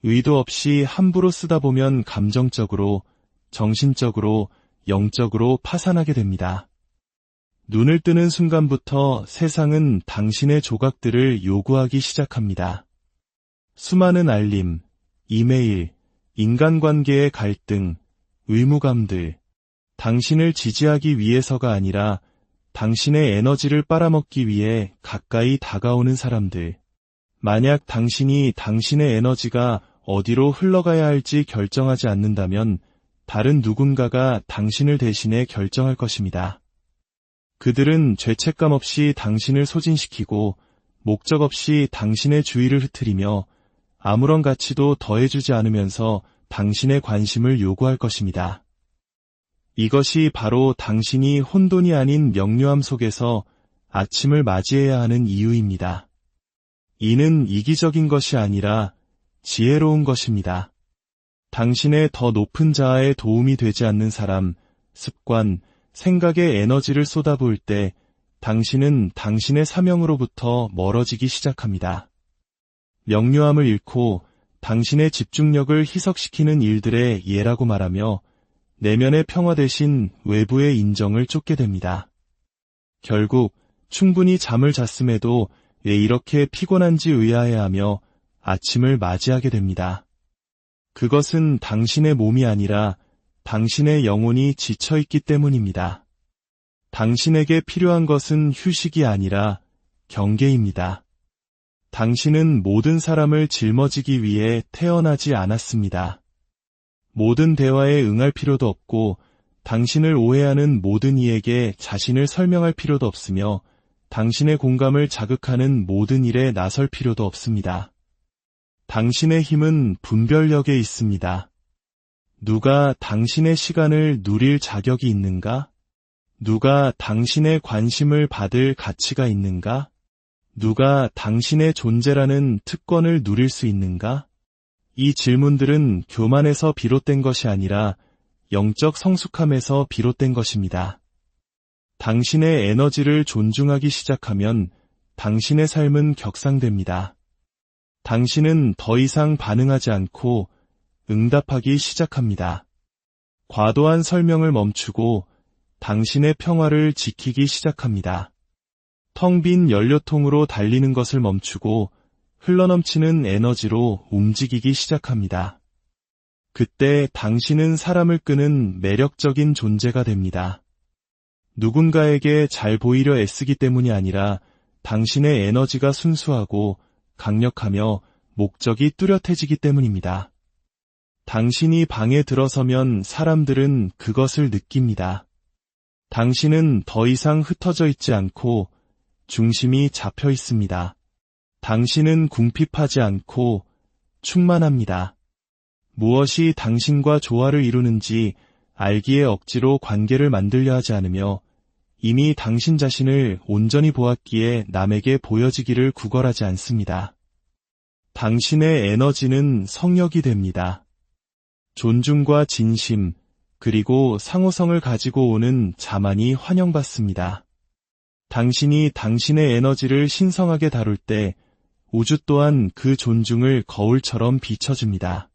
의도 없이 함부로 쓰다 보면 감정적으로, 정신적으로, 영적으로 파산하게 됩니다. 눈을 뜨는 순간부터 세상은 당신의 조각들을 요구하기 시작합니다. 수많은 알림, 이메일, 인간관계의 갈등, 의무감들, 당신을 지지하기 위해서가 아니라 당신의 에너지를 빨아먹기 위해 가까이 다가오는 사람들. 만약 당신이 당신의 에너지가 어디로 흘러가야 할지 결정하지 않는다면 다른 누군가가 당신을 대신해 결정할 것입니다. 그들은 죄책감 없이 당신을 소진시키고 목적 없이 당신의 주의를 흐트리며 아무런 가치도 더해주지 않으면서 당신의 관심을 요구할 것입니다. 이것이 바로 당신이 혼돈이 아닌 명료함 속에서 아침을 맞이해야 하는 이유입니다. 이는 이기적인 것이 아니라 지혜로운 것입니다. 당신의 더 높은 자아에 도움이 되지 않는 사람, 습관, 생각에 에너지를 쏟아부을 때 당신은 당신의 사명으로부터 멀어지기 시작합니다. 명료함을 잃고 당신의 집중력을 희석시키는 일들의 예라고 말하며 내면의 평화 대신 외부의 인정을 쫓게 됩니다. 결국 충분히 잠을 잤음에도 왜 이렇게 피곤한지 의아해하며 아침을 맞이하게 됩니다. 그것은 당신의 몸이 아니라 당신의 영혼이 지쳐있기 때문입니다. 당신에게 필요한 것은 휴식이 아니라 경계입니다. 당신은 모든 사람을 짊어지기 위해 태어나지 않았습니다. 모든 대화에 응할 필요도 없고 당신을 오해하는 모든 이에게 자신을 설명할 필요도 없으며 당신의 공감을 자극하는 모든 일에 나설 필요도 없습니다. 당신의 힘은 분별력에 있습니다. 누가 당신의 시간을 누릴 자격이 있는가? 누가 당신의 관심을 받을 가치가 있는가? 누가 당신의 존재라는 특권을 누릴 수 있는가? 이 질문들은 교만에서 비롯된 것이 아니라 영적 성숙함에서 비롯된 것입니다. 당신의 에너지를 존중하기 시작하면 당신의 삶은 격상됩니다. 당신은 더 이상 반응하지 않고 응답하기 시작합니다. 과도한 설명을 멈추고 당신의 평화를 지키기 시작합니다. 텅 빈 연료통으로 달리는 것을 멈추고 흘러넘치는 에너지로 움직이기 시작합니다. 그때 당신은 사람을 끄는 매력적인 존재가 됩니다. 누군가에게 잘 보이려 애쓰기 때문이 아니라 당신의 에너지가 순수하고 강력하며 목적이 뚜렷해지기 때문입니다. 당신이 방에 들어서면 사람들은 그것을 느낍니다. 당신은 더 이상 흩어져 있지 않고 중심이 잡혀 있습니다. 당신은 궁핍하지 않고 충만합니다. 무엇이 당신과 조화를 이루는지 알기에 억지로 관계를 만들려 하지 않으며 이미 당신 자신을 온전히 보았기에 남에게 보여지기를 구걸하지 않습니다. 당신의 에너지는 성역이 됩니다. 존중과 진심, 그리고 상호성을 가지고 오는 자만이 환영받습니다. 당신이 당신의 에너지를 신성하게 다룰 때 우주 또한 그 존중을 거울처럼 비춰줍니다.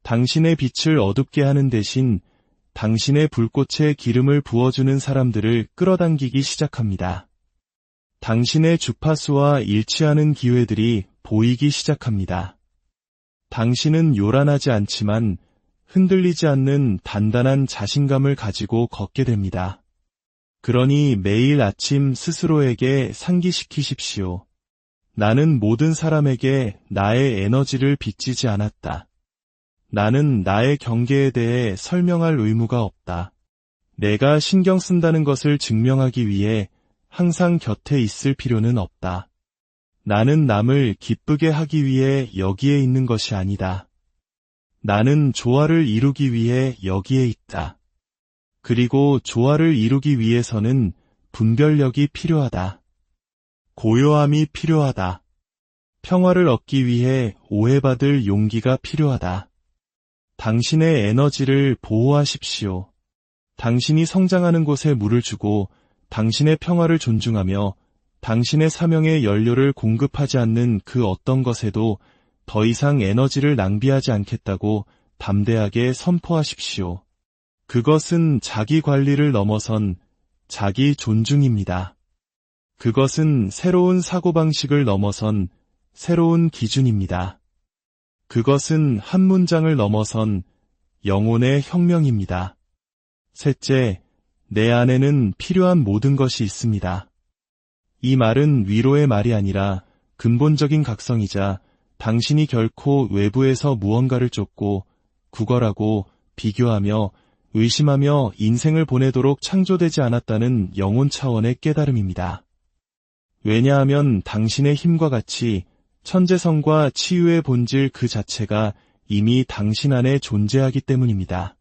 당신의 빛을 어둡게 하는 대신 당신의 불꽃에 기름을 부어주는 사람들을 끌어당기기 시작합니다. 당신의 주파수와 일치하는 기회들이 보이기 시작합니다. 당신은 요란하지 않지만 흔들리지 않는 단단한 자신감을 가지고 걷게 됩니다. 그러니 매일 아침 스스로에게 상기시키십시오. 나는 모든 사람에게 나의 에너지를 빚지지 않았다. 나는 나의 경계에 대해 설명할 의무가 없다. 내가 신경 쓴다는 것을 증명하기 위해 항상 곁에 있을 필요는 없다. 나는 남을 기쁘게 하기 위해 여기에 있는 것이 아니다. 나는 조화를 이루기 위해 여기에 있다. 그리고 조화를 이루기 위해서는 분별력이 필요하다. 고요함이 필요하다. 평화를 얻기 위해 오해받을 용기가 필요하다. 당신의 에너지를 보호하십시오. 당신이 성장하는 곳에 물을 주고 당신의 평화를 존중하며 당신의 사명의 연료를 공급하지 않는 그 어떤 것에도 더 이상 에너지를 낭비하지 않겠다고 담대하게 선포하십시오. 그것은 자기 관리를 넘어선 자기 존중입니다. 그것은 새로운 사고방식을 넘어선 새로운 기준입니다. 그것은 한 문장을 넘어선 영혼의 혁명입니다. 셋째, 내 안에는 필요한 모든 것이 있습니다. 이 말은 위로의 말이 아니라 근본적인 각성이자 당신이 결코 외부에서 무언가를 쫓고 구걸하고 비교하며 의심하며 인생을 보내도록 창조되지 않았다는 영혼 차원의 깨달음입니다. 왜냐하면 당신의 힘과 같이 천재성과 치유의 본질 그 자체가 이미 당신 안에 존재하기 때문입니다.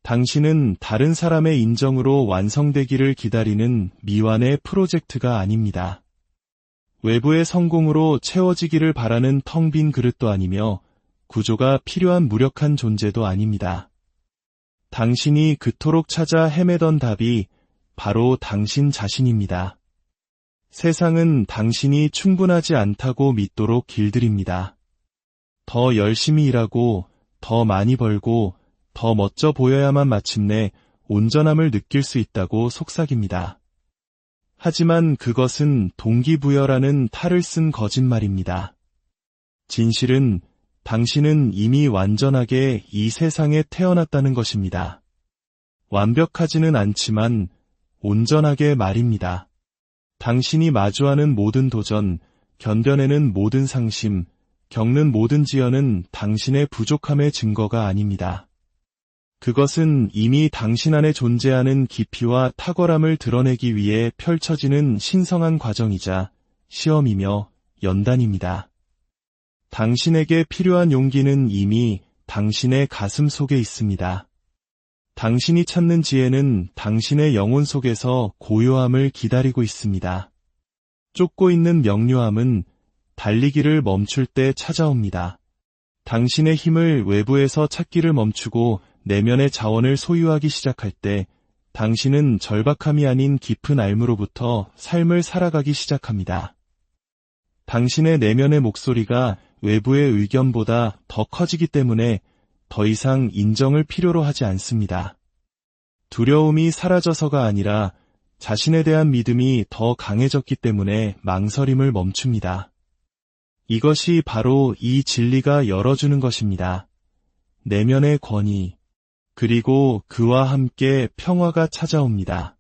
당신은 다른 사람의 인정으로 완성되기를 기다리는 미완의 프로젝트가 아닙니다. 외부의 성공으로 채워지기를 바라는 텅 빈 그릇도 아니며 구조가 필요한 무력한 존재도 아닙니다. 당신이 그토록 찾아 헤매던 답이 바로 당신 자신입니다. 세상은 당신이 충분하지 않다고 믿도록 길들입니다. 더 열심히 일하고 더 많이 벌고 더 멋져 보여야만 마침내 온전함을 느낄 수 있다고 속삭입니다. 하지만 그것은 동기부여라는 탈을 쓴 거짓말입니다. 진실은 당신은 이미 완전하게 이 세상에 태어났다는 것입니다. 완벽하지는 않지만 온전하게 말입니다. 당신이 마주하는 모든 도전, 견뎌내는 모든 상심, 겪는 모든 지연은 당신의 부족함의 증거가 아닙니다. 그것은 이미 당신 안에 존재하는 깊이와 탁월함을 드러내기 위해 펼쳐지는 신성한 과정이자 시험이며 연단입니다. 당신에게 필요한 용기는 이미 당신의 가슴 속에 있습니다. 당신이 찾는 지혜는 당신의 영혼 속에서 고요함을 기다리고 있습니다. 쫓고 있는 명료함은 달리기를 멈출 때 찾아옵니다. 당신의 힘을 외부에서 찾기를 멈추고 내면의 자원을 소유하기 시작할 때 당신은 절박함이 아닌 깊은 알무로부터 삶을 살아가기 시작합니다. 당신의 내면의 목소리가 외부의 의견보다 더 커지기 때문에 더 이상 인정을 필요로 하지 않습니다. 두려움이 사라져서가 아니라 자신에 대한 믿음이 더 강해졌기 때문에 망설임을 멈춥니다. 이것이 바로 이 진리가 열어주는 것입니다. 내면의 권위, 그리고 그와 함께 평화가 찾아옵니다.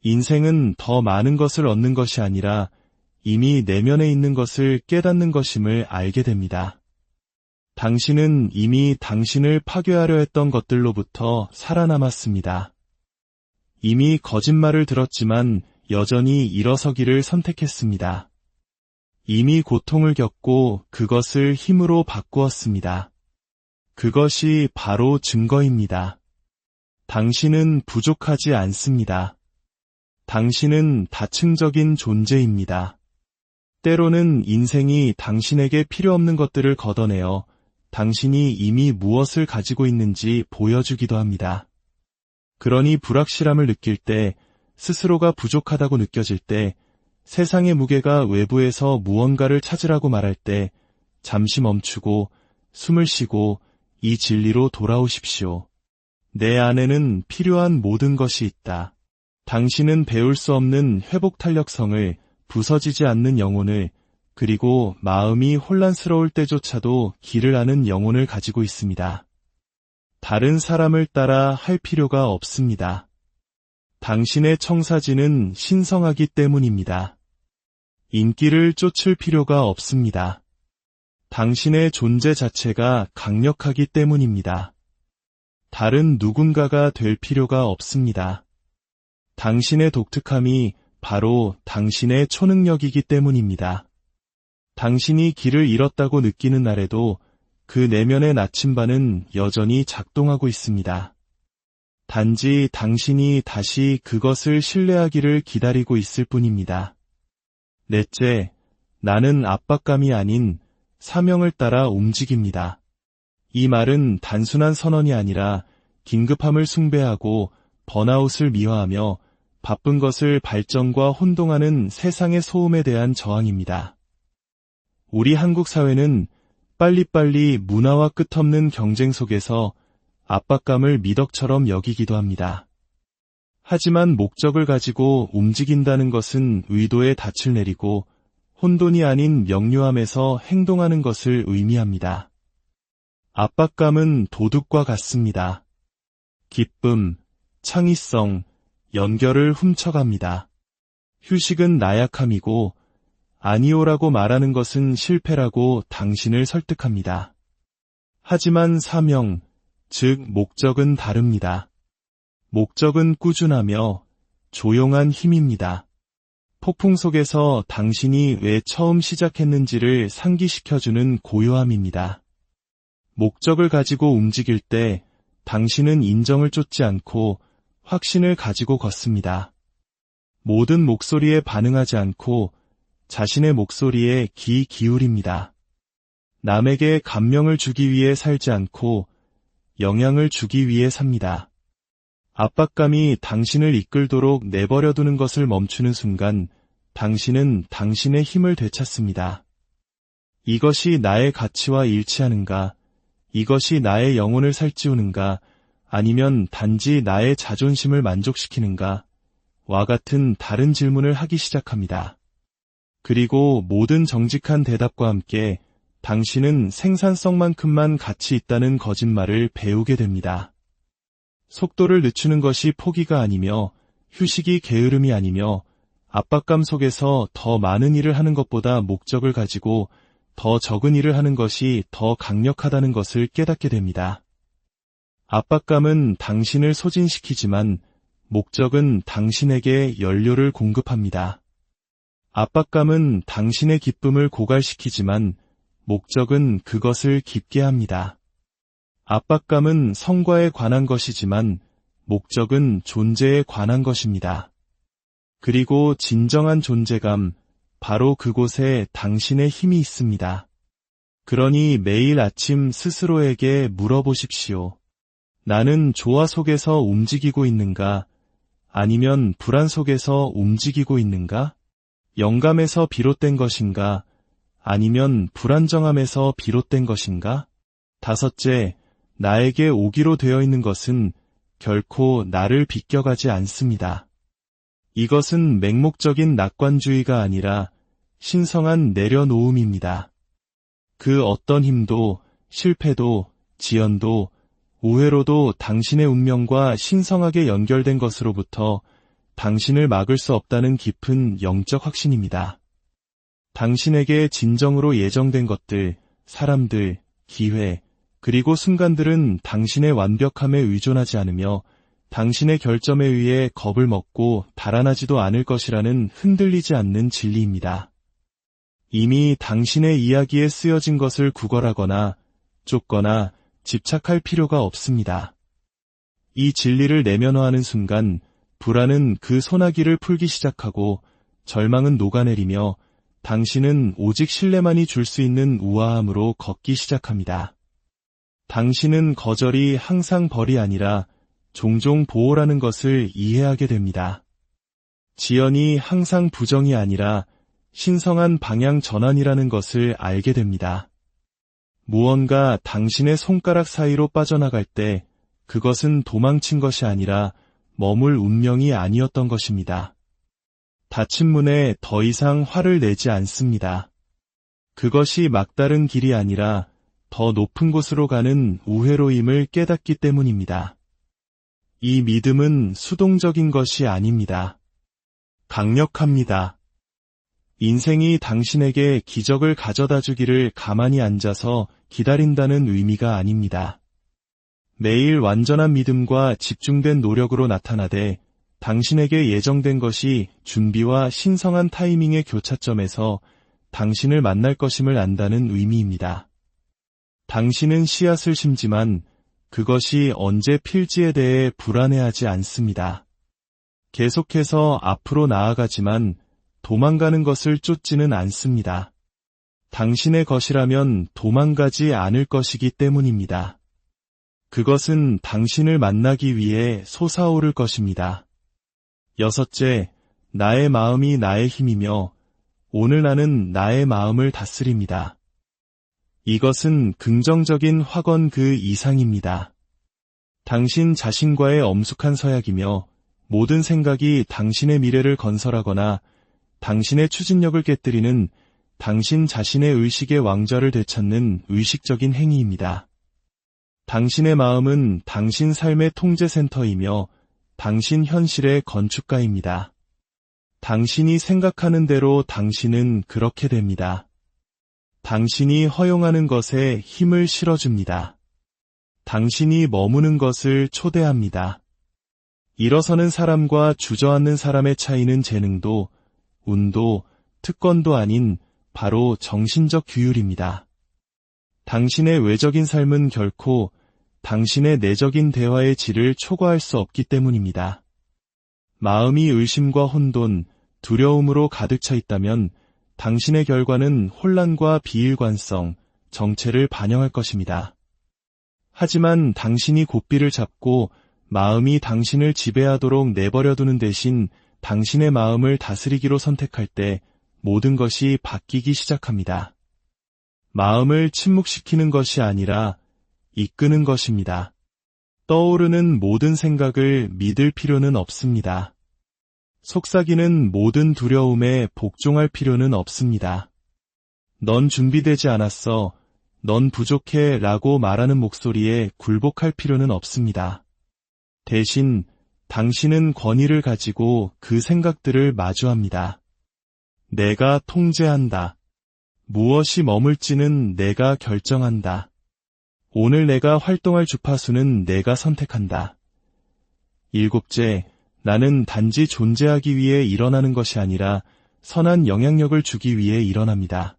인생은 더 많은 것을 얻는 것이 아니라 이미 내면에 있는 것을 깨닫는 것임을 알게 됩니다. 당신은 이미 당신을 파괴하려 했던 것들로부터 살아남았습니다. 이미 거짓말을 들었지만 여전히 일어서기를 선택했습니다. 이미 고통을 겪고 그것을 힘으로 바꾸었습니다. 그것이 바로 증거입니다. 당신은 부족하지 않습니다. 당신은 다층적인 존재입니다. 때로는 인생이 당신에게 필요 없는 것들을 걷어내어 당신이 이미 무엇을 가지고 있는지 보여주기도 합니다. 그러니 불확실함을 느낄 때, 스스로가 부족하다고 느껴질 때, 세상의 무게가 외부에서 무언가를 찾으라고 말할 때 잠시 멈추고 숨을 쉬고 이 진리로 돌아오십시오. 내 안에는 필요한 모든 것이 있다. 당신은 배울 수 없는 회복 탄력성을, 부서지지 않는 영혼을, 그리고 마음이 혼란스러울 때조차도 길을 아는 영혼을 가지고 있습니다. 다른 사람을 따라 할 필요가 없습니다. 당신의 청사진은 신성하기 때문입니다. 인기를 쫓을 필요가 없습니다. 당신의 존재 자체가 강력하기 때문입니다. 다른 누군가가 될 필요가 없습니다. 당신의 독특함이 바로 당신의 초능력이기 때문입니다. 당신이 길을 잃었다고 느끼는 날에도 그 내면의 나침반은 여전히 작동하고 있습니다. 단지 당신이 다시 그것을 신뢰하기를 기다리고 있을 뿐입니다. 넷째, 나는 압박감이 아닌 사명을 따라 움직입니다. 이 말은 단순한 선언이 아니라 긴급함을 숭배하고 번아웃을 미화하며 바쁜 것을 발전과 혼동하는 세상의 소음에 대한 저항입니다. 우리 한국 사회는 빨리빨리 문화와 끝없는 경쟁 속에서 압박감을 미덕처럼 여기기도 합니다. 하지만 목적을 가지고 움직인다는 것은 의도에 닻을 내리고 혼돈이 아닌 명료함에서 행동하는 것을 의미합니다. 압박감은 도둑과 같습니다. 기쁨, 창의성, 연결을 훔쳐갑니다. 휴식은 나약함이고 아니오라고 말하는 것은 실패라고 당신을 설득합니다. 하지만 사명, 즉 목적은 다릅니다. 목적은 꾸준하며 조용한 힘입니다. 폭풍 속에서 당신이 왜 처음 시작했는지를 상기시켜주는 고요함입니다. 목적을 가지고 움직일 때 당신은 인정을 쫓지 않고 확신을 가지고 걷습니다. 모든 목소리에 반응하지 않고 자신의 목소리에 귀 기울입니다. 남에게 감명을 주기 위해 살지 않고 영향을 주기 위해 삽니다. 압박감이 당신을 이끌도록 내버려두는 것을 멈추는 순간 당신은 당신의 힘을 되찾습니다. 이것이 나의 가치와 일치하는가? 이것이 나의 영혼을 살찌우는가? 아니면 단지 나의 자존심을 만족시키는가? 와 같은 다른 질문을 하기 시작합니다. 그리고 모든 정직한 대답과 함께 당신은 생산성만큼만 가치 있다는 거짓말을 배우게 됩니다. 속도를 늦추는 것이 포기가 아니며 휴식이 게으름이 아니며 압박감 속에서 더 많은 일을 하는 것보다 목적을 가지고 더 적은 일을 하는 것이 더 강력하다는 것을 깨닫게 됩니다. 압박감은 당신을 소진시키지만 목적은 당신에게 연료를 공급합니다. 압박감은 당신의 기쁨을 고갈시키지만 목적은 그것을 깊게 합니다. 압박감은 성과에 관한 것이지만 목적은 존재에 관한 것입니다. 그리고 진정한 존재감, 바로 그곳에 당신의 힘이 있습니다. 그러니 매일 아침 스스로에게 물어보십시오. 나는 조화 속에서 움직이고 있는가? 아니면 불안 속에서 움직이고 있는가? 영감에서 비롯된 것인가? 아니면 불안정함에서 비롯된 것인가? 다섯째, 나에게 오기로 되어 있는 것은 결코 나를 비껴가지 않습니다. 이것은 맹목적인 낙관주의가 아니라 신성한 내려놓음입니다. 그 어떤 힘도, 실패도, 지연도, 오해로도 당신의 운명과 신성하게 연결된 것으로부터 당신을 막을 수 없다는 깊은 영적 확신입니다. 당신에게 진정으로 예정된 것들, 사람들, 기회, 그리고 순간들은 당신의 완벽함에 의존하지 않으며 당신의 결점에 의해 겁을 먹고 달아나지도 않을 것이라는 흔들리지 않는 진리입니다. 이미 당신의 이야기에 쓰여진 것을 구걸하거나 쫓거나 집착할 필요가 없습니다. 이 진리를 내면화하는 순간 불안은 그 소나기를 풀기 시작하고 절망은 녹아내리며 당신은 오직 신뢰만이 줄 수 있는 우아함으로 걷기 시작합니다. 당신은 거절이 항상 벌이 아니라 종종 보호라는 것을 이해하게 됩니다. 지연이 항상 부정이 아니라 신성한 방향 전환이라는 것을 알게 됩니다. 무언가 당신의 손가락 사이로 빠져나갈 때 그것은 도망친 것이 아니라 머물 운명이 아니었던 것입니다. 닫힌 문에 더 이상 화를 내지 않습니다. 그것이 막다른 길이 아니라 더 높은 곳으로 가는 우회로임을 깨닫기 때문입니다. 이 믿음은 수동적인 것이 아닙니다. 강력합니다. 인생이 당신에게 기적을 가져다 주기를 가만히 앉아서 기다린다는 의미가 아닙니다. 매일 완전한 믿음과 집중된 노력으로 나타나되 당신에게 예정된 것이 준비와 신성한 타이밍의 교차점에서 당신을 만날 것임을 안다는 의미입니다. 당신은 씨앗을 심지만 그것이 언제 필지에 대해 불안해하지 않습니다. 계속해서 앞으로 나아가지만 도망가는 것을 쫓지는 않습니다. 당신의 것이라면 도망가지 않을 것이기 때문입니다. 그것은 당신을 만나기 위해 솟아오를 것입니다. 여섯째, 나의 마음이 나의 힘이며 오늘 나는 나의 마음을 다스립니다. 이것은 긍정적인 확언 그 이상입니다. 당신 자신과의 엄숙한 서약이며 모든 생각이 당신의 미래를 건설하거나 당신의 추진력을 깨뜨리는 당신 자신의 의식의 왕좌를 되찾는 의식적인 행위입니다. 당신의 마음은 당신 삶의 통제센터이며 당신 현실의 건축가입니다. 당신이 생각하는 대로 당신은 그렇게 됩니다. 당신이 허용하는 것에 힘을 실어줍니다. 당신이 머무는 것을 초대합니다. 일어서는 사람과 주저앉는 사람의 차이는 재능도, 운도, 특권도 아닌 바로 정신적 규율입니다. 당신의 외적인 삶은 결코 당신의 내적인 대화의 질을 초과할 수 없기 때문입니다. 마음이 의심과 혼돈, 두려움으로 가득 차 있다면 당신의 결과는 혼란과 비일관성, 정체를 반영할 것입니다. 하지만 당신이 고삐를 잡고 마음이 당신을 지배하도록 내버려두는 대신 당신의 마음을 다스리기로 선택할 때 모든 것이 바뀌기 시작합니다. 마음을 침묵시키는 것이 아니라 이끄는 것입니다. 떠오르는 모든 생각을 믿을 필요는 없습니다. 속삭이는 모든 두려움에 복종할 필요는 없습니다. 넌 준비되지 않았어, 넌 부족해 라고 말하는 목소리에 굴복할 필요는 없습니다. 대신 당신은 권위를 가지고 그 생각들을 마주합니다. 내가 통제한다. 무엇이 머물지는 내가 결정한다. 오늘 내가 활동할 주파수는 내가 선택한다. 일곱째, 나는 단지 존재하기 위해 일어나는 것이 아니라 선한 영향력을 주기 위해 일어납니다.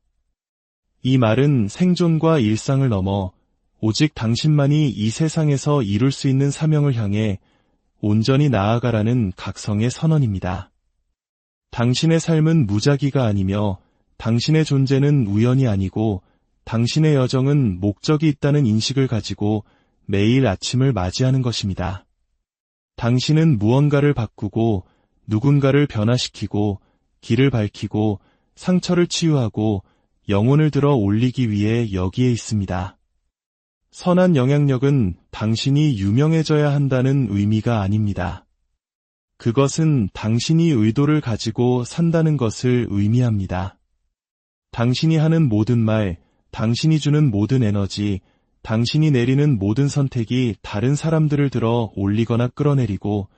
이 말은 생존과 일상을 넘어 오직 당신만이 이 세상에서 이룰 수 있는 사명을 향해 온전히 나아가라는 각성의 선언입니다. 당신의 삶은 무작위가 아니며 당신의 존재는 우연이 아니고 당신의 여정은 목적이 있다는 인식을 가지고 매일 아침을 맞이하는 것입니다. 당신은 무언가를 바꾸고 누군가를 변화시키고 길을 밝히고 상처를 치유하고 영혼을 들어 올리기 위해 여기에 있습니다. 선한 영향력은 당신이 유명해져야 한다는 의미가 아닙니다. 그것은 당신이 의도를 가지고 산다는 것을 의미합니다. 당신이 하는 모든 말, 당신이 주는 모든 에너지, 당신이 내리는 모든 선택이 다른 사람들을 들어 올리거나 끌어내리고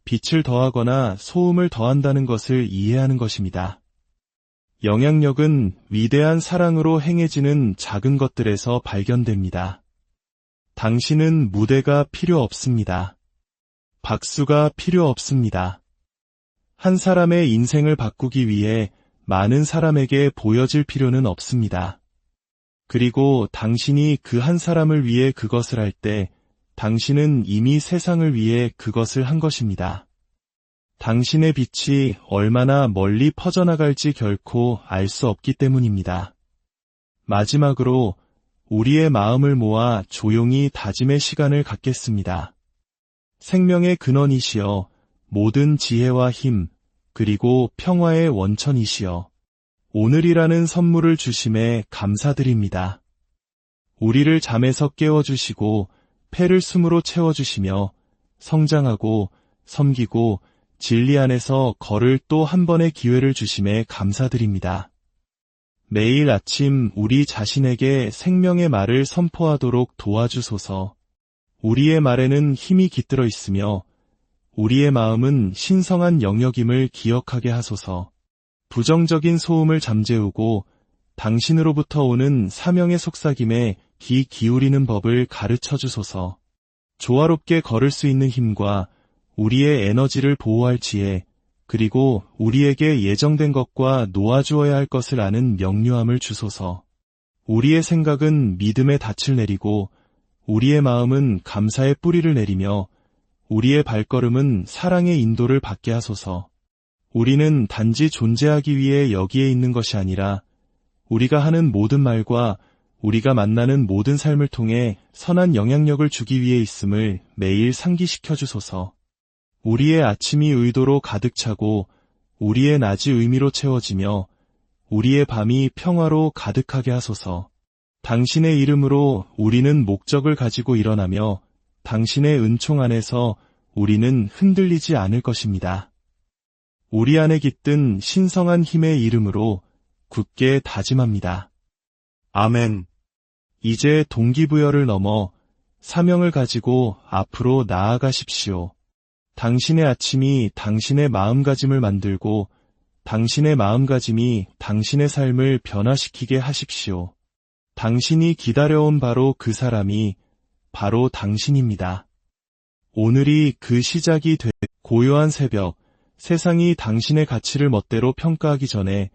빛을 더하거나 소음을 더한다는 것을 이해하는 것입니다. 영향력은 위대한 사랑으로 행해지는 작은 것들에서 발견됩니다. 당신은 무대가 필요 없습니다. 박수가 필요 없습니다. 한 사람의 인생을 바꾸기 위해 많은 사람에게 보여질 필요는 없습니다. 그리고 당신이 그 한 사람을 위해 그것을 할 때 당신은 이미 세상을 위해 그것을 한 것입니다. 당신의 빛이 얼마나 멀리 퍼져나갈지 결코 알 수 없기 때문입니다. 마지막으로 우리의 마음을 모아 조용히 다짐의 시간을 갖겠습니다. 생명의 근원이시여, 모든 지혜와 힘, 그리고 평화의 원천이시여, 오늘이라는 선물을 주심에 감사드립니다. 우리를 잠에서 깨워주시고 폐를 숨으로 채워주시며 성장하고 섬기고 진리 안에서 걸을 또 한 번의 기회를 주심에 감사드립니다. 매일 아침 우리 자신에게 생명의 말을 선포하도록 도와주소서. 우리의 말에는 힘이 깃들어 있으며 우리의 마음은 신성한 영역임을 기억하게 하소서. 부정적인 소음을 잠재우고 당신으로부터 오는 사명의 속삭임에 귀 기울이는 법을 가르쳐 주소서. 조화롭게 걸을 수 있는 힘과 우리의 에너지를 보호할 지혜, 그리고 우리에게 예정된 것과 놓아주어야 할 것을 아는 명료함을 주소서. 우리의 생각은 믿음의 닻을 내리고 우리의 마음은 감사의 뿌리를 내리며 우리의 발걸음은 사랑의 인도를 받게 하소서. 우리는 단지 존재하기 위해 여기에 있는 것이 아니라 우리가 하는 모든 말과 우리가 만나는 모든 삶을 통해 선한 영향력을 주기 위해 있음을 매일 상기시켜 주소서. 우리의 아침이 의도로 가득 차고 우리의 낮이 의미로 채워지며 우리의 밤이 평화로 가득하게 하소서. 당신의 이름으로 우리는 목적을 가지고 일어나며 당신의 은총 안에서 우리는 흔들리지 않을 것입니다. 우리 안에 깃든 신성한 힘의 이름으로 굳게 다짐합니다. 아멘. 이제 동기부여를 넘어 사명을 가지고 앞으로 나아가십시오. 당신의 아침이 당신의 마음가짐을 만들고 당신의 마음가짐이 당신의 삶을 변화시키게 하십시오. 당신이 기다려온 바로 그 사람이 바로 당신입니다. 오늘이 그 시작이 돼 고요한 새벽, 세상이 당신의 가치를 멋대로 평가하기 전에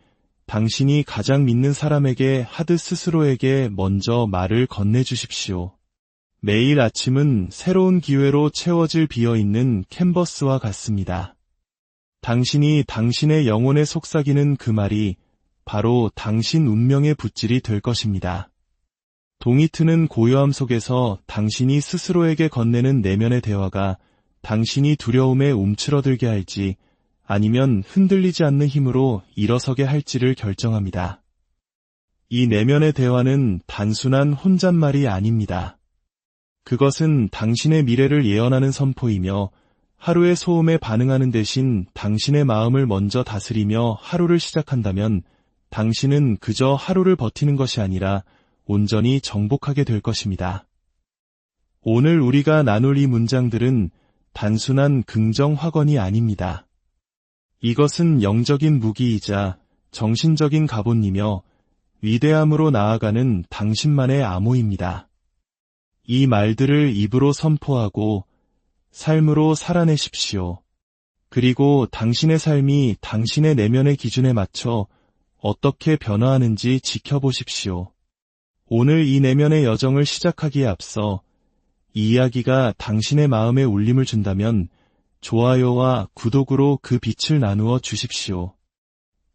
당신이 가장 믿는 사람에게 하듯 스스로에게 먼저 말을 건네주십시오. 매일 아침은 새로운 기회로 채워질 비어있는 캔버스와 같습니다. 당신이 당신의 영혼에 속삭이는 그 말이 바로 당신 운명의 붓질이 될 것입니다. 동이 트는 고요함 속에서 당신이 스스로에게 건네는 내면의 대화가 당신이 두려움에 움츠러들게 할지 아니면 흔들리지 않는 힘으로 일어서게 할지를 결정합니다. 이 내면의 대화는 단순한 혼잣말이 아닙니다. 그것은 당신의 미래를 예언하는 선포이며 하루의 소음에 반응하는 대신 당신의 마음을 먼저 다스리며 하루를 시작한다면 당신은 그저 하루를 버티는 것이 아니라 온전히 정복하게 될 것입니다. 오늘 우리가 나눌 이 문장들은 단순한 긍정 확언이 아닙니다. 이것은 영적인 무기이자 정신적인 갑옷이며 위대함으로 나아가는 당신만의 암호입니다. 이 말들을 입으로 선포하고 삶으로 살아내십시오. 그리고 당신의 삶이 당신의 내면의 기준에 맞춰 어떻게 변화하는지 지켜보십시오. 오늘 이 내면의 여정을 시작하기에 앞서 이 이야기가 당신의 마음에 울림을 준다면 좋아요와 구독으로 그 빛을 나누어 주십시오.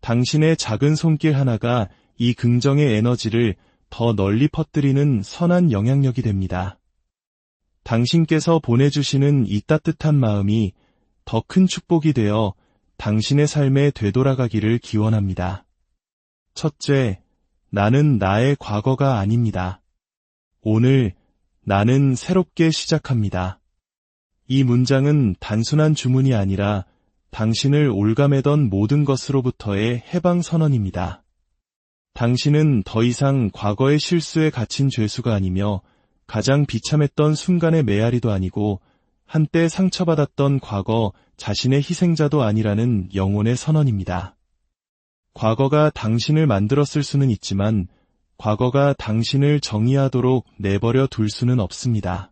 당신의 작은 손길 하나가 이 긍정의 에너지를 더 널리 퍼뜨리는 선한 영향력이 됩니다. 당신께서 보내주시는 이 따뜻한 마음이 더 큰 축복이 되어 당신의 삶에 되돌아가기를 기원합니다. 첫째, 나는 나의 과거가 아닙니다. 오늘 나는 새롭게 시작합니다. 이 문장은 단순한 주문이 아니라 당신을 올가매던 모든 것으로부터의 해방 선언입니다. 당신은 더 이상 과거의 실수에 갇힌 죄수가 아니며 가장 비참했던 순간의 메아리도 아니고 한때 상처받았던 과거 자신의 희생자도 아니라는 영혼의 선언입니다. 과거가 당신을 만들었을 수는 있지만 과거가 당신을 정의하도록 내버려 둘 수는 없습니다.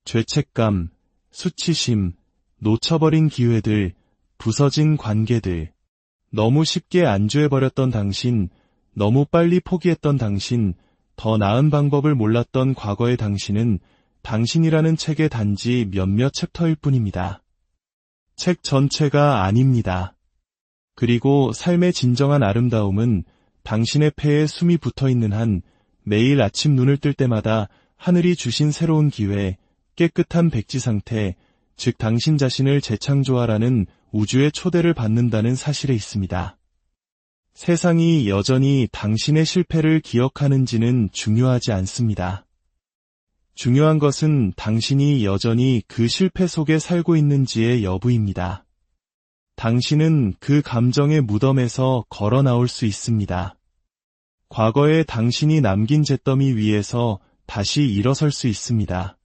죄책감, 수치심, 놓쳐버린 기회들, 부서진 관계들, 너무 쉽게 안주해버렸던 당신, 너무 빨리 포기했던 당신, 더 나은 방법을 몰랐던 과거의 당신은 당신이라는 책의 단지 몇몇 챕터일 뿐입니다. 책 전체가 아닙니다. 그리고 삶의 진정한 아름다움은 당신의 폐에 숨이 붙어있는 한 매일 아침 눈을 뜰 때마다 하늘이 주신 새로운 기회, 깨끗한 백지 상태, 즉 당신 자신을 재창조하라는 우주의 초대를 받는다는 사실에 있습니다. 세상이 여전히 당신의 실패를 기억하는지는 중요하지 않습니다. 중요한 것은 당신이 여전히 그 실패 속에 살고 있는지의 여부입니다. 당신은 그 감정의 무덤에서 걸어 나올 수 있습니다. 과거에 당신이 남긴 잿더미 위에서 다시 일어설 수 있습니다.